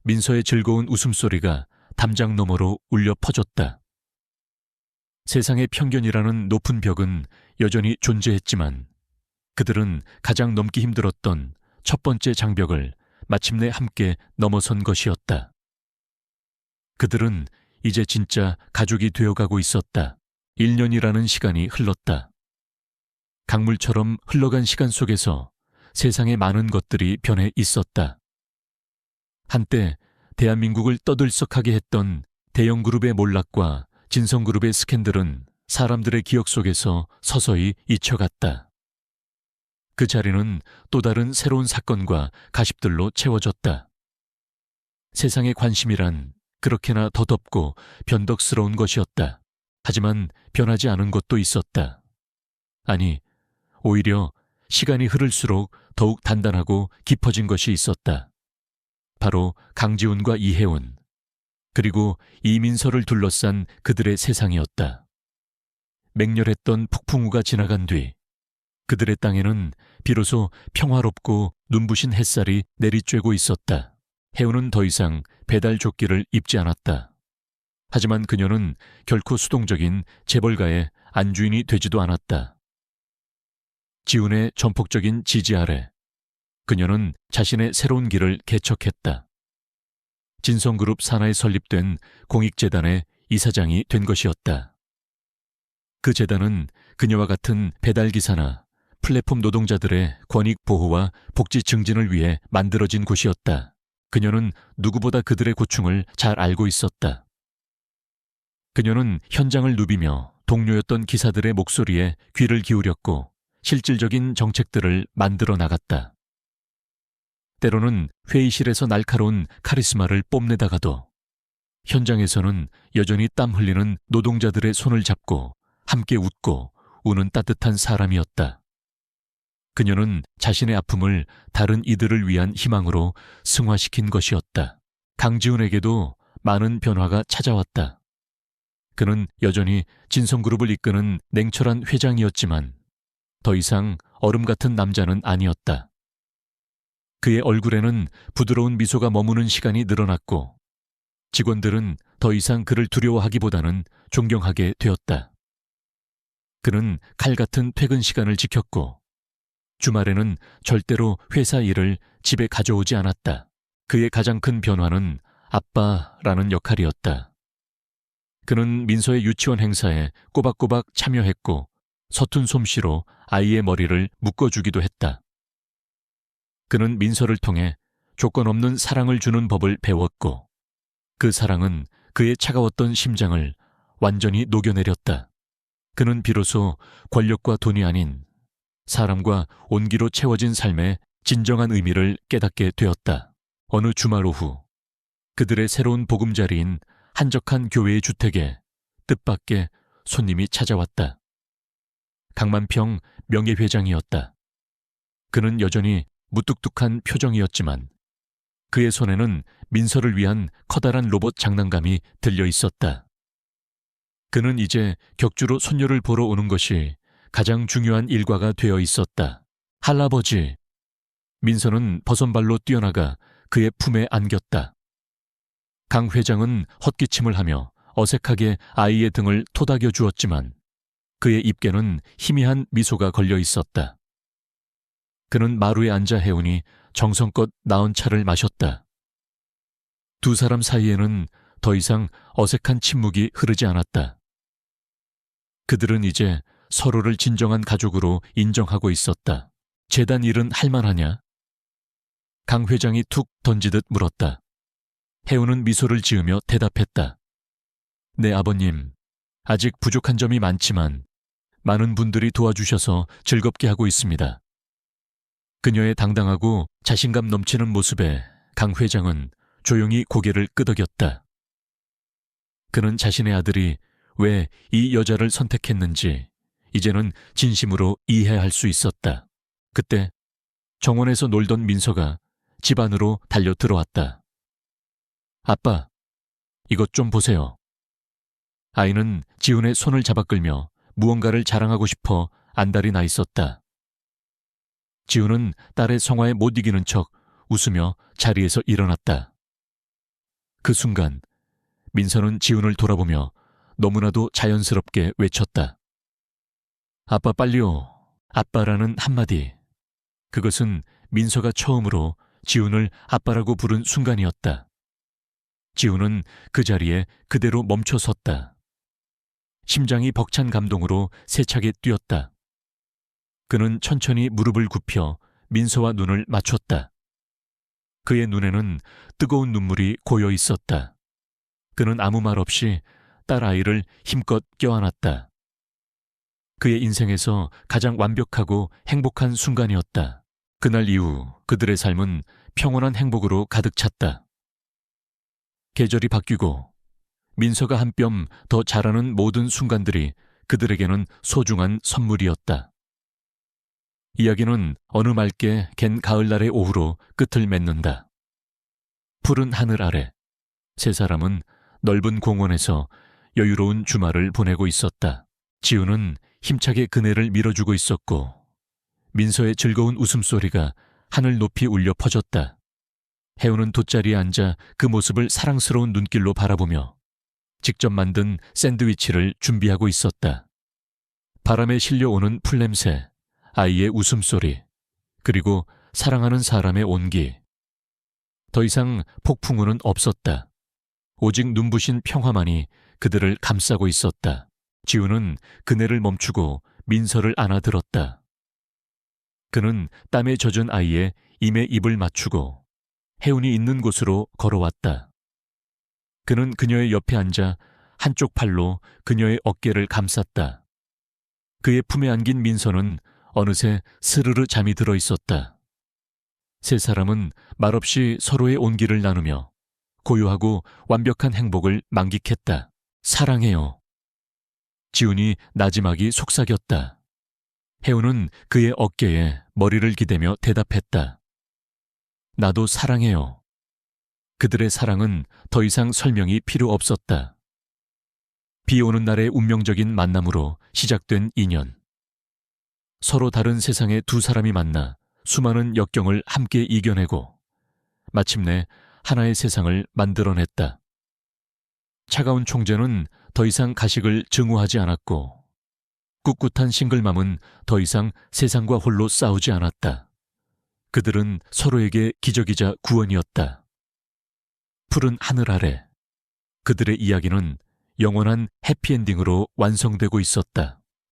민서의 즐거운 웃음소리가 담장 너머로 울려 퍼졌다. 세상의 편견이라는 높은 벽은 여전히 존재했지만 그들은 가장 넘기 힘들었던 첫 번째 장벽을 마침내 함께 넘어선 것이었다. 그들은 이제 진짜 가족이 되어가고 있었다. 1년이라는 시간이 흘렀다. 강물처럼 흘러간 시간 속에서 세상의 많은 것들이 변해 있었다. 한때 대한민국을 떠들썩하게 했던 대형그룹의 몰락과 진성그룹의 스캔들은 사람들의 기억 속에서 서서히 잊혀갔다. 그 자리는 또 다른 새로운 사건과 가십들로 채워졌다. 세상의 관심이란 그렇게나 더덥고 변덕스러운 것이었다. 하지만 변하지 않은 것도 있었다. 아니, 오히려 시간이 흐를수록 더욱 단단하고 깊어진 것이 있었다. 바로 강지훈과 이혜훈, 그리고 이민서를 둘러싼 그들의 세상이었다. 맹렬했던 폭풍우가 지나간 뒤 그들의 땅에는 비로소 평화롭고 눈부신 햇살이 내리쬐고 있었다. 혜훈은 더 이상 배달 조끼를 입지 않았다. 하지만 그녀는 결코 수동적인 재벌가의 안주인이 되지도 않았다. 지훈의 전폭적인 지지 아래 그녀는 자신의 새로운 길을 개척했다. 진성그룹 산하에 설립된 공익재단의 이사장이 된 것이었다. 그 재단은 그녀와 같은 배달기사나 플랫폼 노동자들의 권익 보호와 복지 증진을 위해 만들어진 곳이었다. 그녀는 누구보다 그들의 고충을 잘 알고 있었다. 그녀는 현장을 누비며 동료였던 기사들의 목소리에 귀를 기울였고 실질적인 정책들을 만들어 나갔다. 때로는 회의실에서 날카로운 카리스마를 뽐내다가도 현장에서는 여전히 땀 흘리는 노동자들의 손을 잡고 함께 웃고 우는 따뜻한 사람이었다. 그녀는 자신의 아픔을 다른 이들을 위한 희망으로 승화시킨 것이었다. 강지훈에게도 많은 변화가 찾아왔다. 그는 여전히 진성그룹을 이끄는 냉철한 회장이었지만 더 이상 얼음 같은 남자는 아니었다. 그의 얼굴에는 부드러운 미소가 머무는 시간이 늘어났고 직원들은 더 이상 그를 두려워하기보다는 존경하게 되었다. 그는 칼 같은 퇴근 시간을 지켰고 주말에는 절대로 회사 일을 집에 가져오지 않았다. 그의 가장 큰 변화는 아빠라는 역할이었다. 그는 민서의 유치원 행사에 꼬박꼬박 참여했고 서툰 솜씨로 아이의 머리를 묶어주기도 했다. 그는 민서를 통해 조건 없는 사랑을 주는 법을 배웠고 그 사랑은 그의 차가웠던 심장을 완전히 녹여내렸다. 그는 비로소 권력과 돈이 아닌 사람과 온기로 채워진 삶의 진정한 의미를 깨닫게 되었다. 어느 주말 오후 그들의 새로운 보금자리인 한적한 교회의 주택에 뜻밖의 손님이 찾아왔다. 강만평 명예회장이었다. 그는 여전히 무뚝뚝한 표정이었지만 그의 손에는 민서를 위한 커다란 로봇 장난감이 들려 있었다. 그는 이제 격주로 손녀를 보러 오는 것이 가장 중요한 일과가 되어 있었다. 할아버지! 민서는 버선발로 뛰어나가 그의 품에 안겼다. 강 회장은 헛기침을 하며 어색하게 아이의 등을 토닥여 주었지만 그의 입에는 희미한 미소가 걸려 있었다. 그는 마루에 앉아 혜훈이 정성껏 나온 차를 마셨다. 두 사람 사이에는 더 이상 어색한 침묵이 흐르지 않았다. 그들은 이제 서로를 진정한 가족으로 인정하고 있었다. 재단 일은 할만하냐? 강 회장이 툭 던지듯 물었다. 해우는 미소를 지으며 대답했다. 네, 아버님. 아직 부족한 점이 많지만 많은 분들이 도와주셔서 즐겁게 하고 있습니다. 그녀의 당당하고 자신감 넘치는 모습에 강 회장은 조용히 고개를 끄덕였다. 그는 자신의 아들이 왜 이 여자를 선택했는지 이제는 진심으로 이해할 수 있었다. 그때 정원에서 놀던 민서가 집 안으로 달려 들어왔다. 아빠, 이것 좀 보세요. 아이는 지훈의 손을 잡아 끌며 무언가를 자랑하고 싶어 안달이 나 있었다. 지훈은 딸의 성화에 못 이기는 척 웃으며 자리에서 일어났다. 그 순간 민서는 지훈을 돌아보며 너무나도 자연스럽게 외쳤다. 아빠 빨리요. 아빠라는 한마디. 그것은 민서가 처음으로 지훈을 아빠라고 부른 순간이었다. 지훈은 그 자리에 그대로 멈춰 섰다. 심장이 벅찬 감동으로 세차게 뛰었다. 그는 천천히 무릎을 굽혀 민서와 눈을 맞췄다. 그의 눈에는 뜨거운 눈물이 고여 있었다. 그는 아무 말 없이 딸 아이를 힘껏 껴안았다. 그의 인생에서 가장 완벽하고 행복한 순간이었다. 그날 이후 그들의 삶은 평온한 행복으로 가득 찼다. 계절이 바뀌고 민서가 한 뼘 더 자라는 모든 순간들이 그들에게는 소중한 선물이었다. 이야기는 어느 맑게 갠 가을날의 오후로 끝을 맺는다. 푸른 하늘 아래 세 사람은 넓은 공원에서 여유로운 주말을 보내고 있었다. 지우는 힘차게 그네를 밀어주고 있었고 민서의 즐거운 웃음소리가 하늘 높이 울려 퍼졌다. 해우는 돗자리에 앉아 그 모습을 사랑스러운 눈길로 바라보며 직접 만든 샌드위치를 준비하고 있었다. 바람에 실려오는 풀냄새, 아이의 웃음소리, 그리고 사랑하는 사람의 온기. 더 이상 폭풍우는 없었다. 오직 눈부신 평화만이 그들을 감싸고 있었다. 지우는 그네를 멈추고 민서를 안아들었다. 그는 땀에 젖은 아이의 임에 입을 맞추고 해운이 있는 곳으로 걸어왔다. 그는 그녀의 옆에 앉아 한쪽 팔로 그녀의 어깨를 감쌌다. 그의 품에 안긴 민서는 어느새 스르르 잠이 들어 있었다. 세 사람은 말없이 서로의 온기를 나누며 고요하고 완벽한 행복을 만끽했다. 사랑해요. 지훈이 나지막이 속삭였다. 해운은 그의 어깨에 머리를 기대며 대답했다. 나도 사랑해요. 그들의 사랑은 더 이상 설명이 필요 없었다. 비 오는 날의 운명적인 만남으로 시작된 인연. 서로 다른 세상의 두 사람이 만나 수많은 역경을 함께 이겨내고 마침내 하나의 세상을 만들어냈다. 차가운 총재는 더 이상 가식을 증오하지 않았고 꿋꿋한 싱글맘은 더 이상 세상과 홀로 싸우지 않았다. 그들은 서로에게 기적이자 구원이었다. 푸른 하늘 아래 그들의 이야기는 영원한 해피엔딩으로 완성되고 있었다.